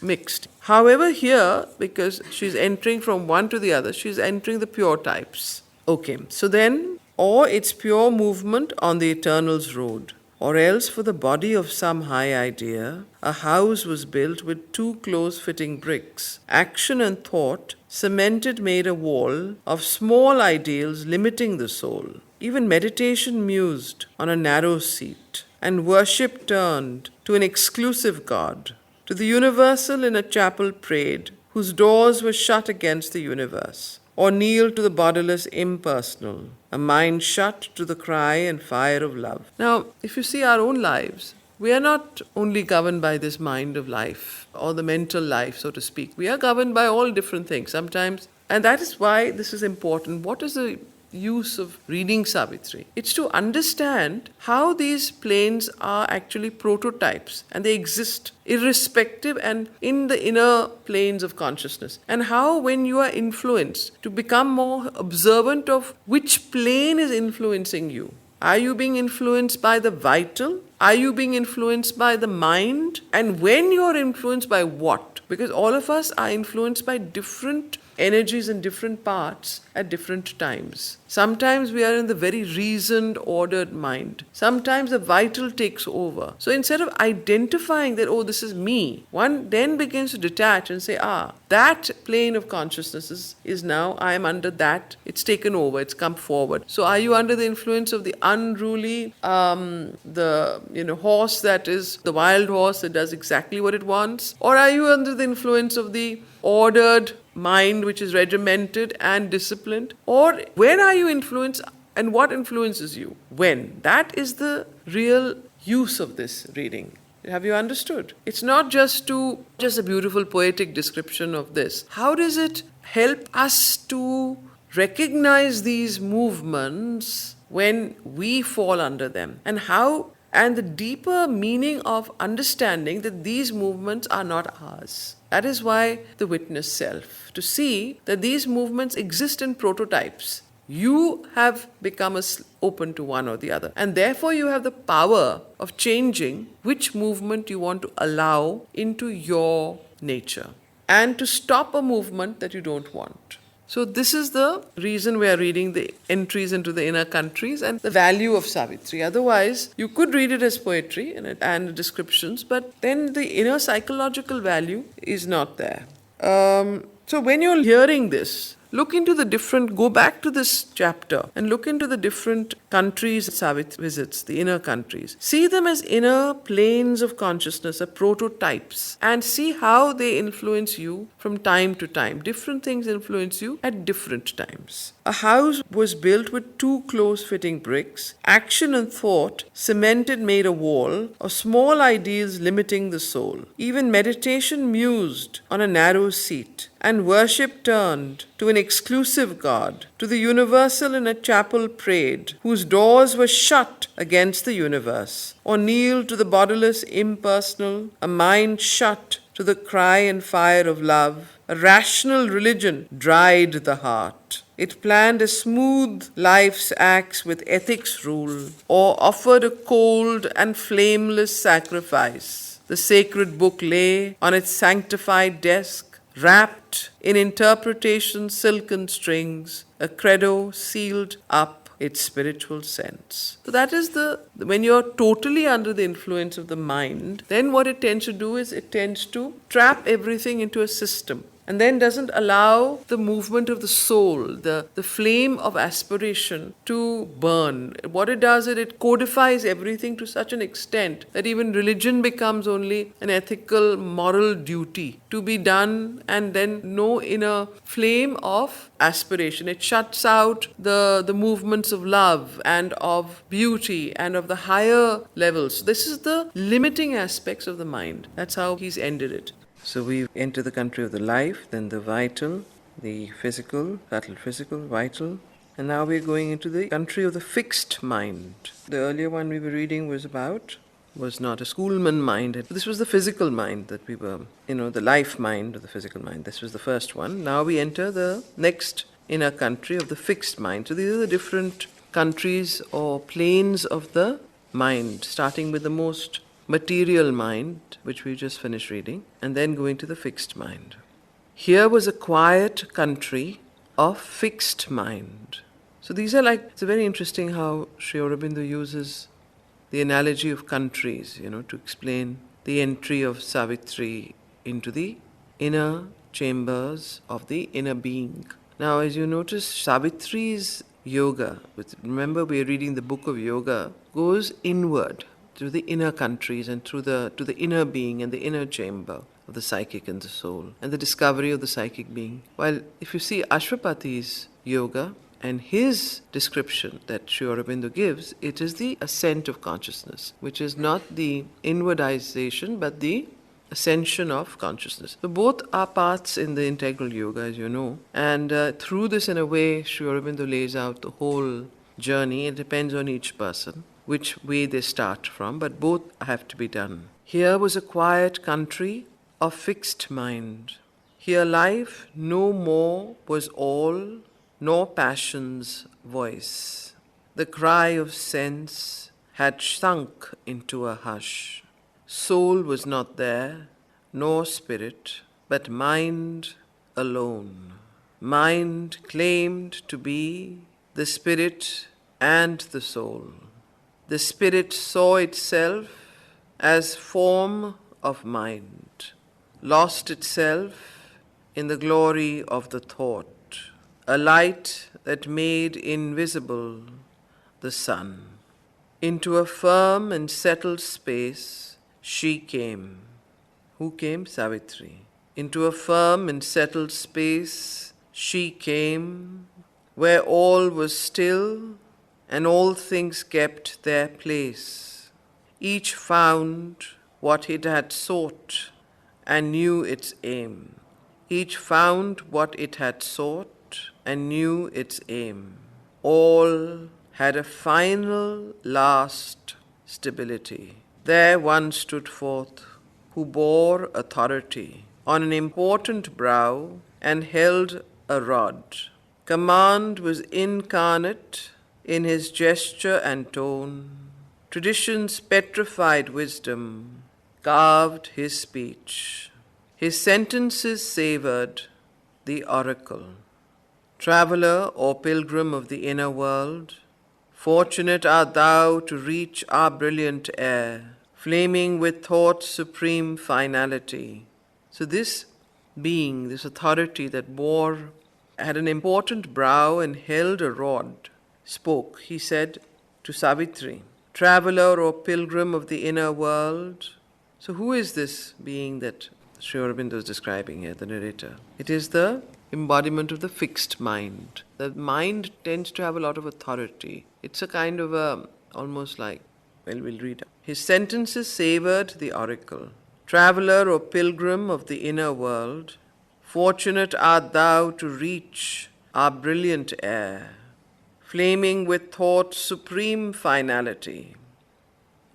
mixed. However, here, because she's entering from one to the other, she's entering the pure types. Okay, so then, or its pure movement on the eternal's road, or else for the body of some high idea, a house was built with two close-fitting bricks. Action and thought cemented made a wall of small ideals limiting the soul. Even meditation mused on a narrow seat, and worship turned to an exclusive God. To the universal in a chapel prayed, whose doors were shut against the universe, or kneeled to the bodiless impersonal, a mind shut to the cry and fire of love. Now, if you see our own lives, we are not only governed by this mind of life, or the mental life, so to speak. We are governed by all different things sometimes, and that is why this is important. What is the use of reading Savitri? It's to understand how these planes are actually prototypes and they exist irrespective and in the inner planes of consciousness, and how when you are influenced to become more observant of which plane is influencing you. Are you being influenced by the vital? Are you being influenced by the mind? And when you are influenced by what? Because all of us are influenced by different energies in different parts at different times. Sometimes we are in the very reasoned, ordered mind. Sometimes the vital takes over. So instead of identifying that, oh, this is me, one then begins to detach and say, that plane of consciousness is now, I am under that, it's taken over, it's come forward. So are you under the influence of the unruly, horse that is the wild horse that does exactly what it wants? Or are you under the influence of the ordered mind which is regimented and disciplined? Or when are you influenced and what influences you? When? That is the real use of this reading. Have you understood? It's not just a beautiful poetic description of this. How does it help us to recognize these movements when we fall under them? And the deeper meaning of understanding that these movements are not ours. That is why the witness self, to see that these movements exist in prototypes. You have become open to one or the other. And therefore you have the power of changing which movement you want to allow into your nature. And to stop a movement that you don't want. So this is the reason we are reading the entries into the inner countries and the value of Savitri. Otherwise, you could read it as poetry and descriptions, but then the inner psychological value is not there. So when you're hearing this, go back to this chapter and look into the different countries Savitri visits, the inner countries. See them as inner planes of consciousness, as prototypes, and see how they influence you from time to time. Different things influence you at different times. A house was built with two close-fitting bricks. Action and thought cemented made a wall of small ideals limiting the soul. Even meditation mused on a narrow seat, and worship turned to an exclusive God. To the universal in a chapel prayed, whose doors were shut against the universe, or kneeled to the bodiless impersonal, a mind shut to the cry and fire of love. A rational religion dried the heart. It planned a smooth life's acts with ethics rule, or offered a cold and flameless sacrifice. The sacred book lay on its sanctified desk, wrapped in interpretation's silken strings, a credo sealed up its spiritual sense. So that is when you're totally under the influence of the mind, then what it tends to do is it tends to trap everything into a system. and then doesn't allow the movement of the soul, the flame of aspiration to burn. What it does is it codifies everything to such an extent that even religion becomes only an ethical, moral duty to be done, and then no inner flame of aspiration. It shuts out the movements of love and of beauty and of the higher levels. This is the limiting aspects of the mind. That's how he's ended it. So we enter the country of the life, then the vital, the physical, subtle physical, vital, and now we're going into the country of the fixed mind. The earlier one we were reading was not a schoolman mind. This was the physical mind that we were, the life mind of the physical mind. This was the first one. Now we enter the next inner country of the fixed mind. So these are the different countries or planes of the mind, starting with the most material mind, which we just finished reading, and then going to the fixed mind. Here was a quiet country of fixed mind. So these are it's very interesting how Sri Aurobindo uses the analogy of countries, to explain the entry of Savitri into the inner chambers of the inner being. Now, as you notice, Savitri's yoga, remember we are reading the book of yoga, goes inward to the inner countries and to the inner being and the inner chamber of the psychic and the soul and the discovery of the psychic being. While if you see Ashwapati's yoga and his description that Sri Aurobindo gives, it is the ascent of consciousness, which is not the inwardization but the ascension of consciousness. So both are paths in the integral yoga, as you know, and through this, in a way, Sri Aurobindo lays out the whole journey. It depends on each person which way they start from, but both have to be done. Here was a quiet country of fixed mind. Here life no more was all, nor passion's voice. The cry of sense had sunk into a hush. Soul was not there, nor spirit, but mind alone. Mind claimed to be the spirit and the soul. The spirit saw itself as form of mind, lost itself in the glory of the thought, a light that made invisible the sun. Into a firm and settled space she came. Who came? Savitri. Into a firm and settled space she came, where all was still and all things kept their place. Each found what it had sought and knew its aim. Each found what it had sought and knew its aim. All had a final, last stability. There one stood forth who bore authority on an important brow and held a rod. Command was incarnate in his gesture and tone. Tradition's petrified wisdom carved his speech. His sentences savored the oracle. Traveler or pilgrim of the inner world, fortunate art thou to reach our brilliant air, flaming with thought's supreme finality. So this being, this authority that had an important brow and held a rod, spoke. He said to Savitri, traveler or pilgrim of the inner world. So who is this being that Sri Aurobindo is describing here, the narrator? It is the embodiment of the fixed mind. The mind tends to have a lot of authority. It's a kind of almost like, we'll read. His sentences savored the oracle. Traveler or pilgrim of the inner world, fortunate art thou to reach our brilliant air, flaming with thought's supreme finality.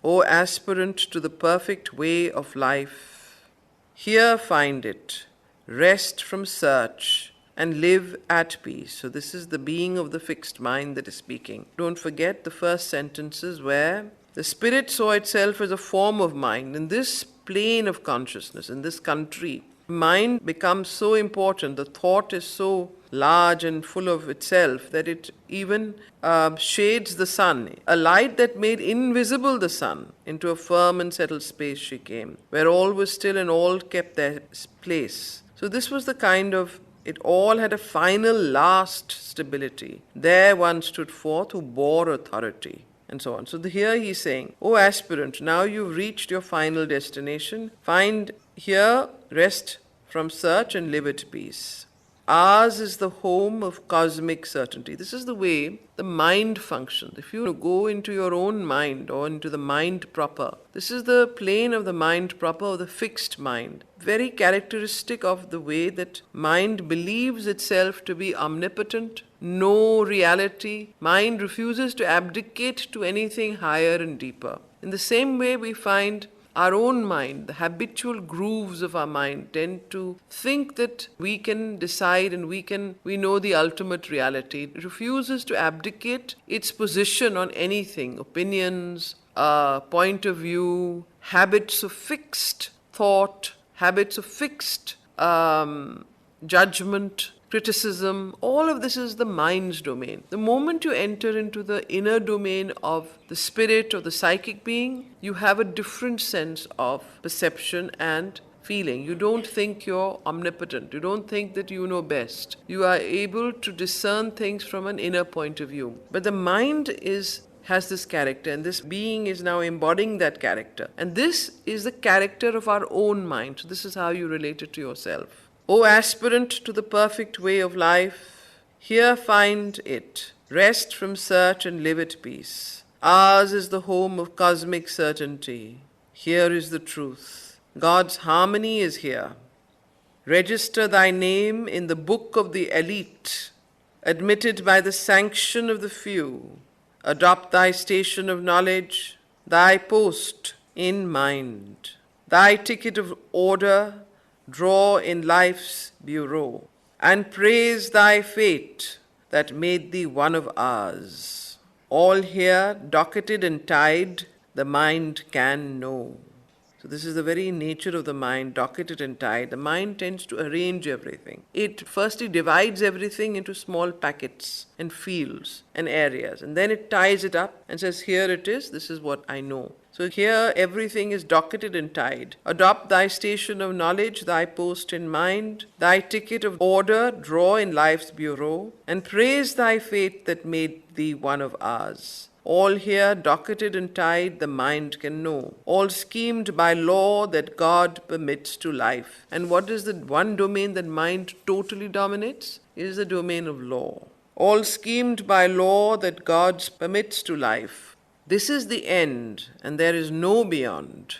O aspirant to the perfect way of life, here find it, rest from search, and live at peace. So this is the being of the fixed mind that is speaking. Don't forget the first sentences where the spirit saw itself as a form of mind. In this plane of consciousness, in this country, mind becomes so important, the thought is so large and full of itself that it even shades the sun. A light that made invisible the sun. Into a firm and settled space she came, where all was still and all kept their place. So this was the kind of, it all had a final last stability. There one stood forth who bore authority, and so on. So here he's saying, O aspirant, now you've reached your final destination. Find here rest from search and live at peace. Ours is the home of cosmic certainty. This is the way the mind functions. If you go into your own mind or into the mind proper, this is the plane of the mind proper, or the fixed mind. Very characteristic of the way that mind believes itself to be omnipotent, no reality. Mind refuses to abdicate to anything higher and deeper. In the same way, we find our own mind, the habitual grooves of our mind, tend to think that we can decide and we know the ultimate reality. It refuses to abdicate its position on anything, opinions, point of view, habits of fixed thought, habits of fixed judgment, criticism. All of this is the mind's domain. The moment you enter into the inner domain of the spirit or the psychic being, you have a different sense of perception and feeling. You don't think you're omnipotent. You don't think that you know best. You are able to discern things from an inner point of view. But the mind has this character, and this being is now embodying that character. And this is the character of our own mind. So this is how you relate it to yourself. O aspirant to the perfect way of life, here find it. Rest from search and live at peace. Ours is the home of cosmic certainty. Here is the truth. God's harmony is here. Register thy name in the book of the elite, admitted by the sanction of the few. Adopt thy station of knowledge, thy post in mind, thy ticket of order, draw in life's bureau, and praise thy fate that made thee one of ours. All here docketed and tied, the mind can know. So this is the very nature of the mind, docketed and tied. The mind tends to arrange everything. It firstly divides everything into small packets and fields and areas, and then it ties it up and says, here it is, this is what I know. So here everything is docketed and tied. Adopt thy station of knowledge, thy post in mind, thy ticket of order, draw in life's bureau, and praise thy fate that made thee one of ours. All here docketed and tied, the mind can know. All schemed by law that God permits to life. And what is the one domain that mind totally dominates? It is the domain of law. All schemed by law that God permits to life. This is the end, and there is no beyond.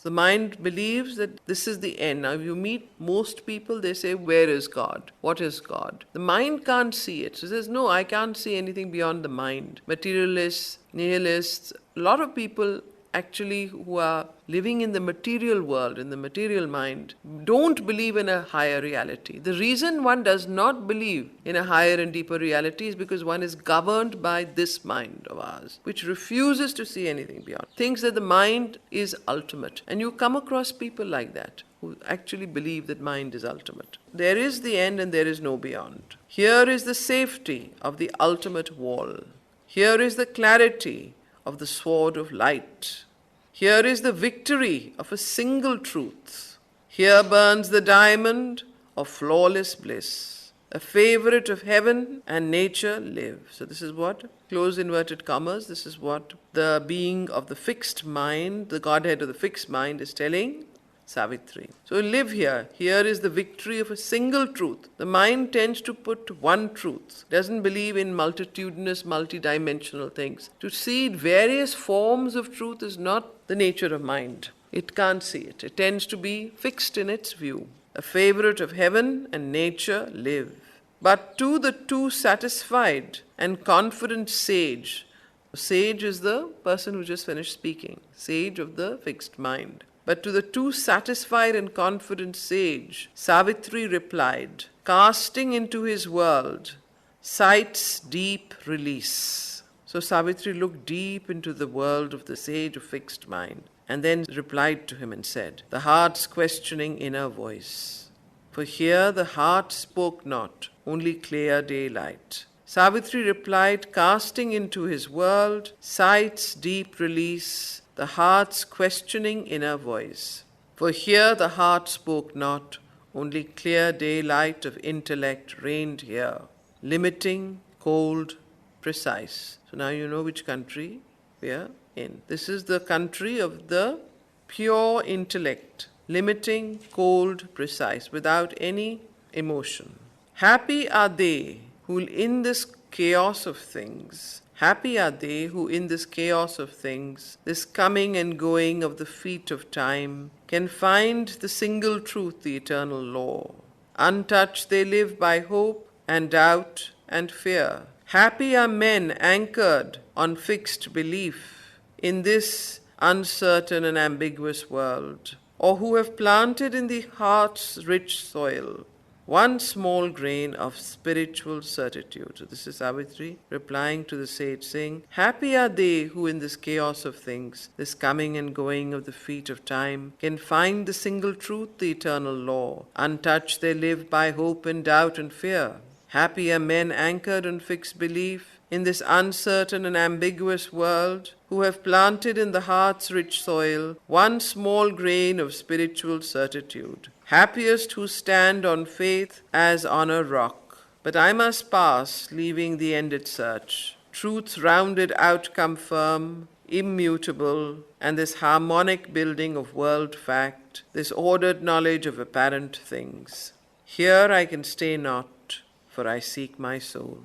The mind believes that this is the end. Now, if you meet most people, they say, where is God? What is God? The mind can't see it. So it says, no, I can't see anything beyond the mind. Materialists, nihilists, a lot of people actually who are living in the material world, in the material mind, don't believe in a higher reality. The reason one does not believe in a higher and deeper reality is because one is governed by this mind of ours, which refuses to see anything beyond. Thinks that the mind is ultimate. And you come across people like that, who actually believe that mind is ultimate. There is the end and there is no beyond. Here is the safety of the ultimate wall. Here is the clarity of the sword of light. Here is the victory of a single truth. Here burns the diamond of flawless bliss. A favorite of heaven and nature live. So this is what, close inverted commas, this is what the being of the fixed mind, the Godhead of the fixed mind is telling Savitri. So live here. Here is the victory of a single truth. The mind tends to put one truth. Doesn't believe in multitudinous, multidimensional things. To see various forms of truth is not the nature of mind. It can't see it. It tends to be fixed in its view. A favorite of heaven and nature live. But to the two satisfied and confident sage, sage is the person who just finished speaking, sage of the fixed mind. But to the too satisfied and confident sage, Savitri replied, casting into his world sight's deep release. So Savitri looked deep into the world of the sage of fixed mind, and then replied to him and said, the heart's questioning inner voice. For here the heart spoke not, only clear daylight. Savitri replied, casting into his world sight's deep release, the heart's questioning inner voice. For here the heart spoke not, Only clear daylight of intellect reigned here, limiting, cold, precise. So now you know which country we are in. This is the country of the pure intellect, limiting, cold, precise, without any emotion. Happy are they who in this chaos of things, happy are they who in this chaos of things, this coming and going of the feet of time, can find the single truth, the eternal law. Untouched they live by hope and doubt and fear. Happy are men anchored on fixed belief in this uncertain and ambiguous world, or who have planted in the heart's rich soil one small grain of spiritual certitude. So this is Savitri replying to the sage, saying, happy are they who in this chaos of things, this coming and going of the feet of time, can find the single truth, the eternal law. Untouched they live by hope and doubt and fear. Happy are men anchored on fixed belief in this uncertain and ambiguous world, who have planted in the heart's rich soil one small grain of spiritual certitude. Happiest who stand on faith as on a rock. But I must pass, leaving the ended search. Truth's rounded outcome firm, immutable, and this harmonic building of world fact, this ordered knowledge of apparent things. Here I can stay not, for I seek my soul.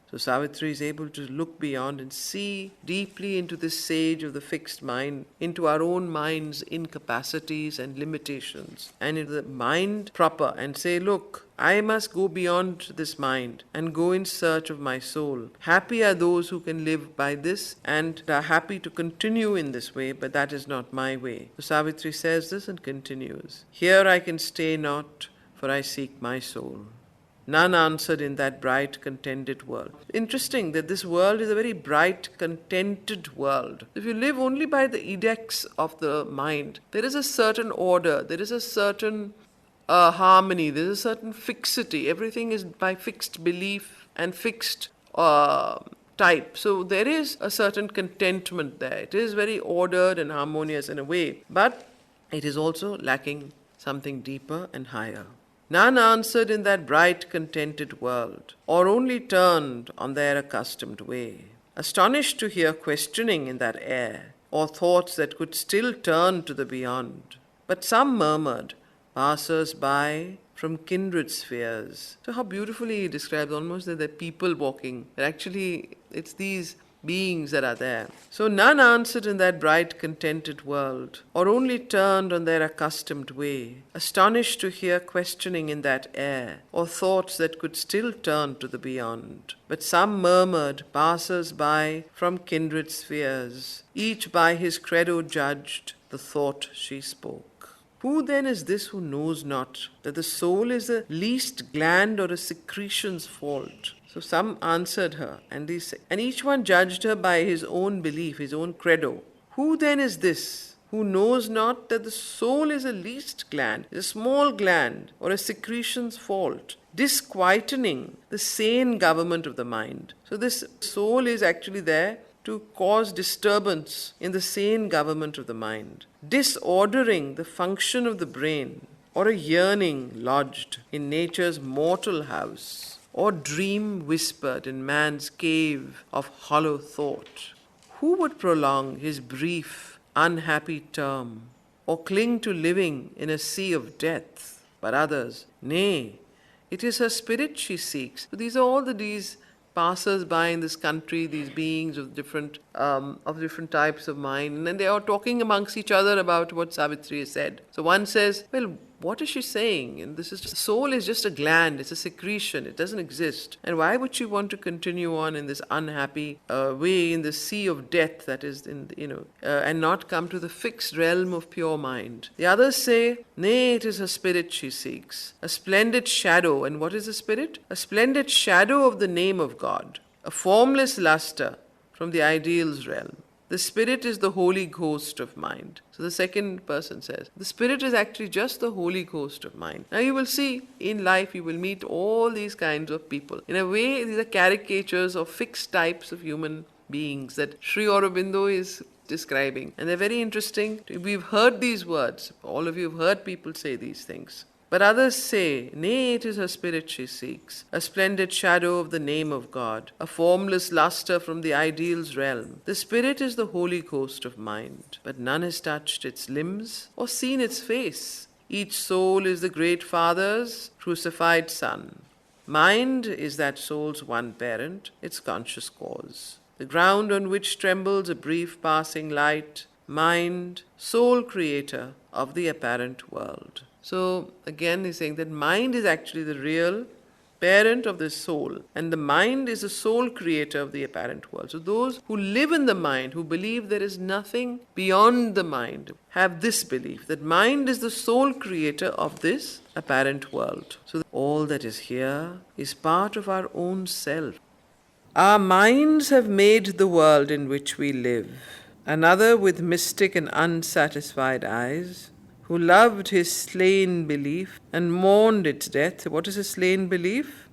So Savitri is able to look beyond and see deeply into this sage of the fixed mind, into our own mind's incapacities and limitations, and into the mind proper, and say, look, I must go beyond this mind and go in search of my soul. Happy are those who can live by this and are happy to continue in this way, but that is not my way. So Savitri says this and continues, here I can stay not, for I seek my soul. None answered in that bright, contented world. Interesting that this world is a very bright, contented world. If you live only by the edicts of the mind, there is a certain order, there is a certain harmony, there is a certain fixity. Everything is by fixed belief and fixed type. So there is a certain contentment there. It is very ordered and harmonious in a way, but it is also lacking something deeper and higher. None answered in that bright, contented world, or only turned on their accustomed way, astonished to hear questioning in that air, or thoughts that could still turn to the beyond. But some murmured, passers by from kindred spheres. So how beautifully he describes almost that they're people walking, but actually it's these beings that are there. So none answered in that bright, contented world, or only turned on their accustomed way, astonished to hear questioning in that air, or thoughts that could still turn to the beyond. But some murmured, passers by from kindred spheres, each by his credo judged the thought she spoke. Who then is this who knows not that the soul is a least gland or a secretion's fault? So some answered her, and each one judged her by his own belief, his own credo. Who then is this who knows not that the soul is a least gland, is a small gland, or a secretion's fault, disquietening the sane government of the mind? So this soul is actually there to cause disturbance in the sane government of the mind, disordering the function of the brain, or a yearning lodged in nature's mortal house, or dream whispered in man's cave of hollow thought. Who would prolong his brief, unhappy term, or cling to living in a sea of death? But others, nay, it is her spirit she seeks. So these are all these passers-by in this country, these beings of different types of mind, and they are talking amongst each other about what Savitri has said. So one says, well, what is she saying? And this is soul is just a gland, it's a secretion, it doesn't exist. And why would she want to continue on in this unhappy way in the sea of death that is and not come to the fixed realm of pure mind? The others say, nay, it is her spirit she seeks, a splendid shadow. And what is a spirit? A splendid shadow of the name of God, a formless luster from the ideal's realm. The spirit is the Holy Ghost of mind. So the second person says, the spirit is actually just the Holy Ghost of mind. Now you will see in life, you will meet all these kinds of people. In a way, these are caricatures of fixed types of human beings that Sri Aurobindo is describing. And they're very interesting. We've heard these words. All of you have heard people say these things. But others say, nay, it is her spirit she seeks, a splendid shadow of the name of God, a formless lustre from the ideal's realm. The spirit is the holy ghost of mind, but none has touched its limbs or seen its face. Each soul is the great Father's crucified Son. Mind is that soul's one parent, its conscious cause. The ground on which trembles a brief passing light, mind, sole creator of the apparent world. So again he's saying that mind is actually the real parent of the soul, and the mind is the sole creator of the apparent world. So those who live in the mind, who believe there is nothing beyond the mind, have this belief that mind is the sole creator of this apparent world. So all that is here is part of our own self. Our minds have made the world in which we live. Another with mystic and unsatisfied eyes, who loved his slain belief and mourned its death. What is a slain belief?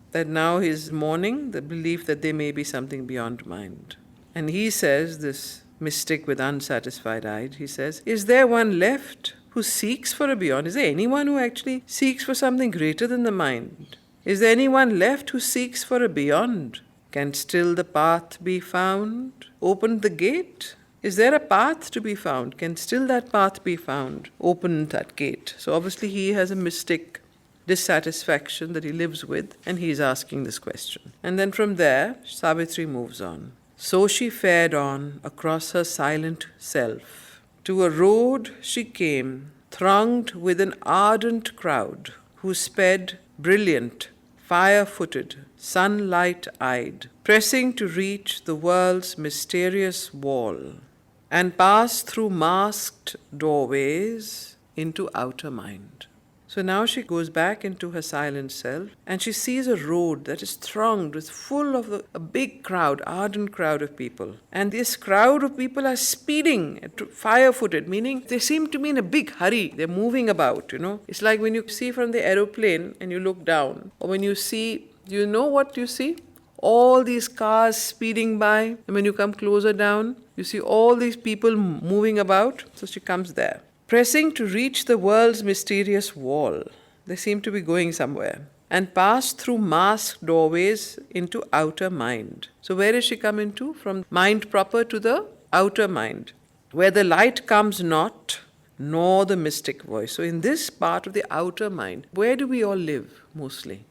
That now he is mourning the belief that there may be something beyond mind. And he says, this mystic with unsatisfied eyes, he says, is there one left who seeks for a beyond? Is there anyone who actually seeks for something greater than the mind? Is there anyone left who seeks for a beyond? Can still the path be found? Open the gate? Is there a path to be found? Can still that path be found? Open that gate. So obviously he has a mystic dissatisfaction that he lives with, and he is asking this question. And then from there, Savitri moves on. So she fared on across her silent self. To a road she came, thronged with an ardent crowd, who sped, brilliant, fire-footed, sunlight-eyed, pressing to reach the world's mysterious wall, and pass through masked doorways into outer mind. So now she goes back into her silent self, and she sees a road that is thronged with full of a big crowd, ardent crowd of people. And this crowd of people are speeding, fire-footed, meaning they seem to be in a big hurry. They're moving about, It's like when you see from the aeroplane and you look down, or when you see, you know what you see? All these cars speeding by, and when you come closer down, you see all these people moving about. So she comes there, pressing to reach the world's mysterious wall. They seem to be going somewhere. And pass through masked doorways into outer mind. So where is she come into? From mind proper to the outer mind, where the light comes not, nor the mystic voice. So in this part of the outer mind, where do we all live mostly?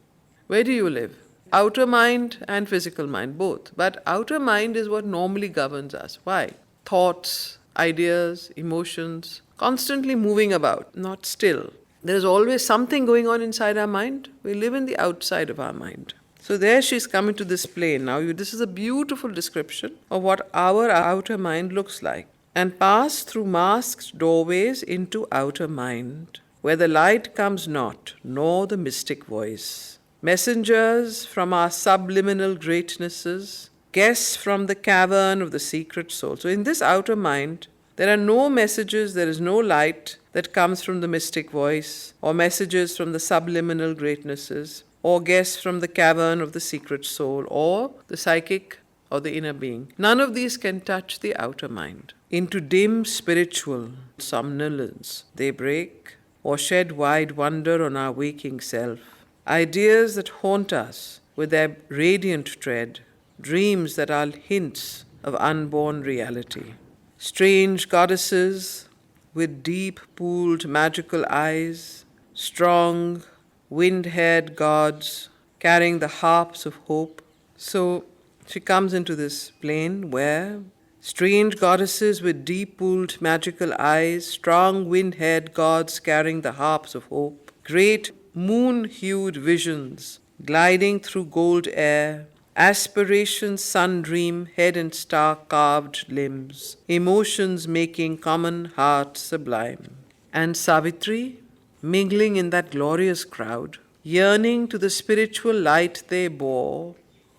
Where do you live? Outer mind and physical mind, both. But outer mind is what normally governs us. Why? Thoughts, ideas, emotions, constantly moving about, not still. There's always something going on inside our mind. We live in the outside of our mind. So there she's coming to this plane. Now this is a beautiful description of what our outer mind looks like. And pass through masked doorways into outer mind, where the light comes not, nor the mystic voice. Messengers from our subliminal greatnesses, guests from the cavern of the secret soul. So in this outer mind, there are no messages, there is no light that comes from the mystic voice, or messages from the subliminal greatnesses, or guests from the cavern of the secret soul, or the psychic or the inner being. None of these can touch the outer mind. Into dim spiritual somnolence they break, or shed wide wonder on our waking self. Ideas that haunt us with their radiant tread, dreams that are hints of unborn reality. Strange goddesses with deep-pooled magical eyes, strong, wind-haired gods carrying the harps of hope. So she comes into this plane where strange goddesses with deep-pooled magical eyes, strong, wind-haired gods carrying the harps of hope, great moon-hued visions gliding through gold air, aspirations sun-dream, head and star-carved limbs, emotions making common heart sublime. And Savitri, mingling in that glorious crowd, yearning to the spiritual light they bore,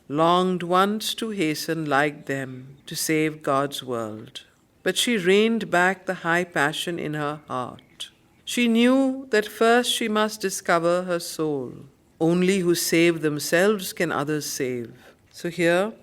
longed once to hasten like them to save God's world. But she reined back the high passion in her heart. She knew that first she must discover her soul. Only who save themselves can others save. So here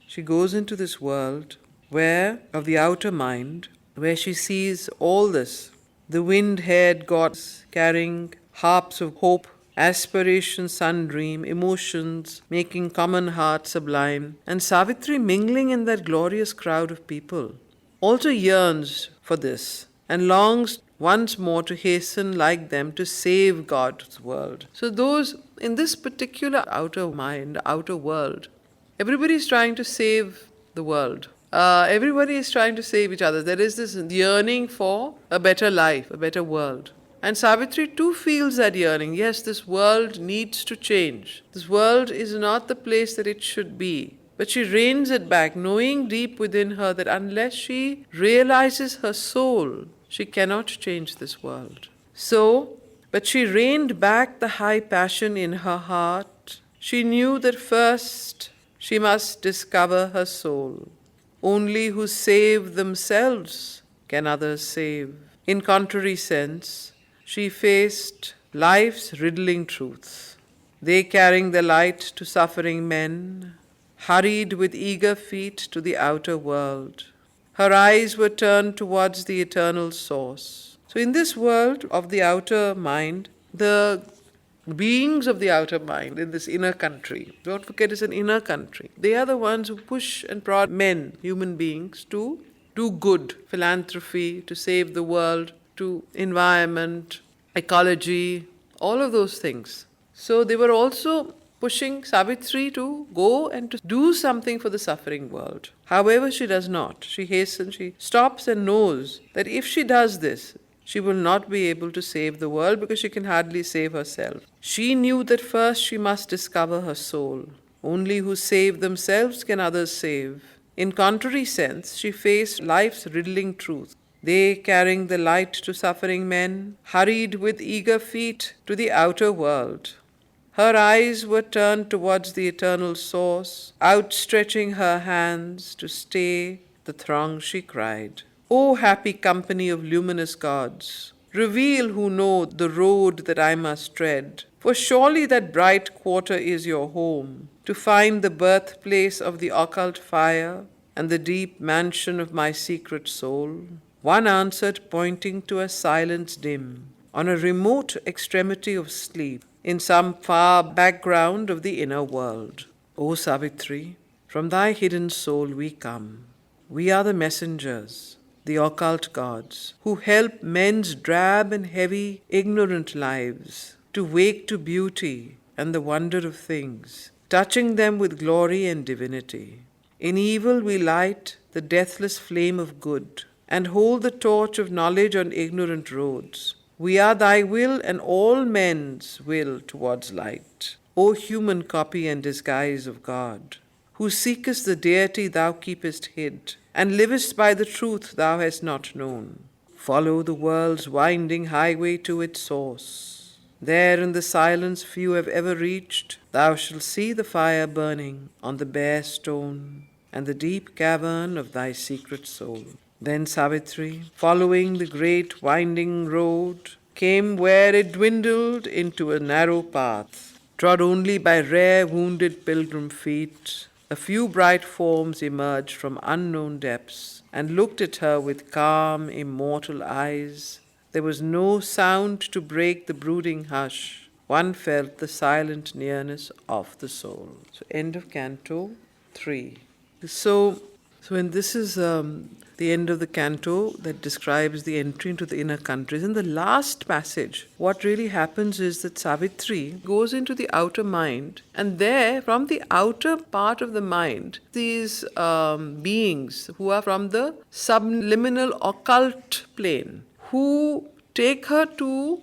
she goes into this world of the outer mind, where she sees all this. The wind-haired gods carrying harps of hope, aspiration, sundream, emotions, making common heart sublime, and Savitri mingling in that glorious crowd of people, also yearns for this and longs once more to hasten like them to save God's world. So those in this particular outer mind, outer world, everybody is trying to save the world. Everybody is trying to save each other. There is this yearning for a better life, a better world. And Savitri too feels that yearning. Yes, this world needs to change. This world is not the place that it should be. But she reins it back, knowing deep within her that unless she realizes her soul, she cannot change this world. But she reined back the high passion in her heart. She knew that first she must discover her soul. Only who save themselves can others save. In contrary sense, she faced life's riddling truths. They carrying the light to suffering men, hurried with eager feet to the outer world. Her eyes were turned towards the eternal source. So in this world of the outer mind, the beings of the outer mind in this inner country, don't forget it's an inner country, they are the ones who push and prod men, human beings, to do good, philanthropy, to save the world, to environment, ecology, all of those things. So they were also pushing Savitri to go and to do something for the suffering world. However, she does not. She hastens, she stops and knows that if she does this, she will not be able to save the world because she can hardly save herself. She knew that first she must discover her soul. Only who save themselves can others save. In contrary sense, she faced life's riddling truth. They, carrying the light to suffering men, hurried with eager feet to the outer world. Her eyes were turned towards the eternal source. Outstretching her hands to stay the throng, she cried, O happy company of luminous gods, reveal who know the road that I must tread. For surely that bright quarter is your home, to find the birthplace of the occult fire and the deep mansion of my secret soul. One answered, pointing to a silence dim, on a remote extremity of sleep, in some far background of the inner world. O Savitri, from thy hidden soul we come. We are the messengers, the occult gods, who help men's drab and heavy, ignorant lives to wake to beauty and the wonder of things, touching them with glory and divinity. In evil we light the deathless flame of good, and hold the torch of knowledge on ignorant roads. We are thy will and all men's will towards light. O human copy and disguise of God, who seekest the deity thou keepest hid, and livest by the truth thou hast not known. Follow the world's winding highway to its source. There in the silence few have ever reached, thou shalt see the fire burning on the bare stone and the deep cavern of thy secret soul. Then Savitri, following the great winding road, came where it dwindled into a narrow path, trod only by rare wounded pilgrim feet. A few bright forms emerged from unknown depths and looked at her with calm, immortal eyes. There was no sound to break the brooding hush. One felt the silent nearness of the soul. So end of Canto 3. So when this is the end of the canto that describes the entry into the inner countries. In the last passage, what really happens is that Savitri goes into the outer mind, and there, from the outer part of the mind, these beings who are from the subliminal occult plane, who take her to,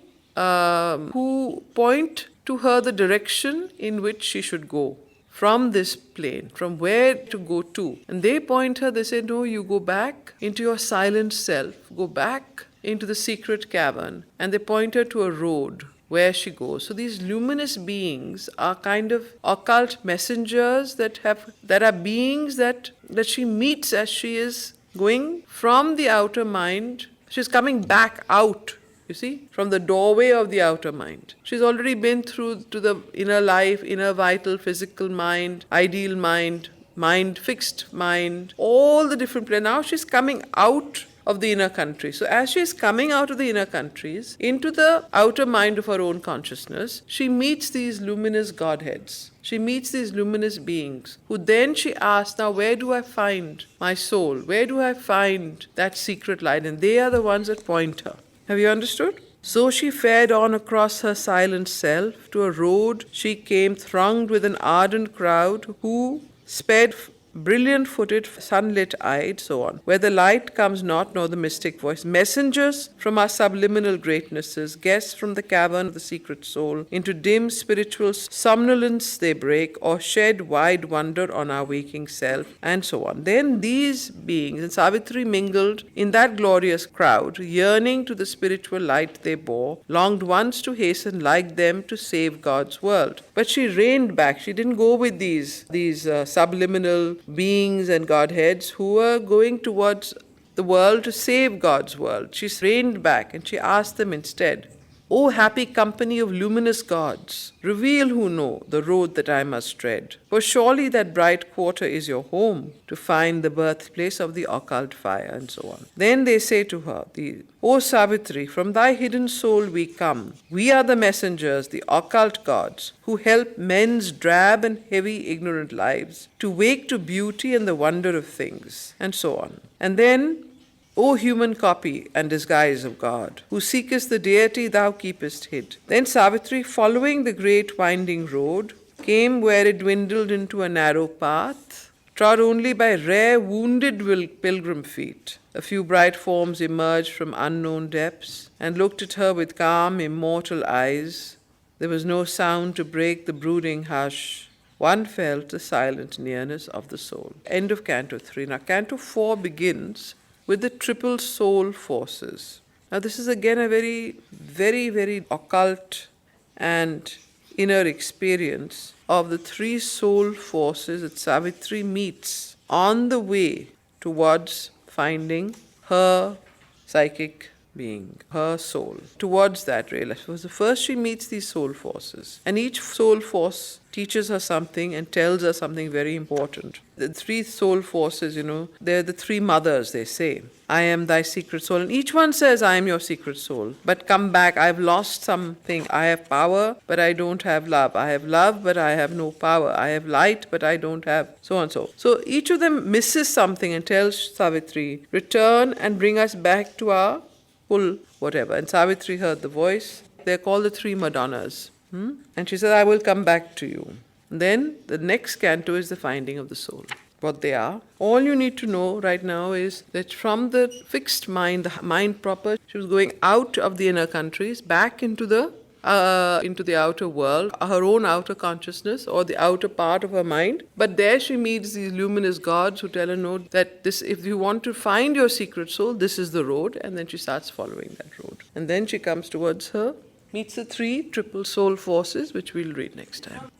who point to her the direction in which she should go. From this plane, from where to go to. And they point her, they say, no, you go back into your silent self, go back into the secret cavern. And they point her to a road where she goes. So these luminous beings are kind of occult messengers that are beings that she meets as she is going from the outer mind. She's coming back out. You see, from the doorway of the outer mind. She's already been through to the inner life, inner vital, physical mind, ideal mind, mind, fixed mind, all the different planes. Now she's coming out of the inner country. So as she is coming out of the inner countries into the outer mind of her own consciousness, she meets these luminous Godheads. She meets these luminous beings who then she asks, now where do I find my soul? Where do I find that secret light? And they are the ones that point her. Have you understood? So she fared on across her silent self to a road she came thronged with an ardent crowd who sped brilliant-footed, sunlit-eyed, so on, where the light comes not nor the mystic voice. Messengers from our subliminal greatnesses, guests from the cavern of the secret soul, into dim spiritual somnolence they break, or shed wide wonder on our waking self, and so on. Then these beings, and Savitri mingled in that glorious crowd, yearning to the spiritual light they bore, longed once to hasten like them to save God's world. But she reined back. She didn't go with these subliminal beings and Godheads who were going towards the world to save God's world. She reined back and she asked them instead, O happy company of luminous gods, reveal who know the road that I must tread. For surely that bright quarter is your home, to find the birthplace of the occult fire, and so on. Then they say to her, O Savitri, from thy hidden soul we come. We are the messengers, the occult gods, who help men's drab and heavy ignorant lives to wake to beauty and the wonder of things, and so on. And then, O human copy and disguise of God, who seekest the deity thou keepest hid. Then Savitri, following the great winding road, came where it dwindled into a narrow path, trod only by rare wounded pilgrim feet. A few bright forms emerged from unknown depths and looked at her with calm, immortal eyes. There was no sound to break the brooding hush. One felt the silent nearness of the soul. End of Canto 3. Now Canto 4 begins with the triple soul forces. Now this is again a very, very, very occult and inner experience of the three soul forces that Savitri meets on the way towards finding her psychic being, her soul, towards that realization. So first she meets these soul forces, and each soul force teaches her something and tells her something very important. The three soul forces, they're the three mothers, they say. I am thy secret soul. And each one says, I am your secret soul. But come back, I've lost something. I have power, but I don't have love. I have love, but I have no power. I have light, but I don't have so and so. So each of them misses something and tells Savitri, return and bring us back to our full whatever. And Savitri heard the voice. They're called the three Madonnas. And she said, I will come back to you. And then the next canto is the finding of the soul. What they are. All you need to know right now is that from the fixed mind, the mind proper, she was going out of the inner countries, back into the outer world, her own outer consciousness or the outer part of her mind. But there she meets these luminous gods who tell her, no, that this, if you want to find your secret soul, this is the road. And then she starts following that road. And then she comes towards her, meets the three triple soul forces, which we'll read next time.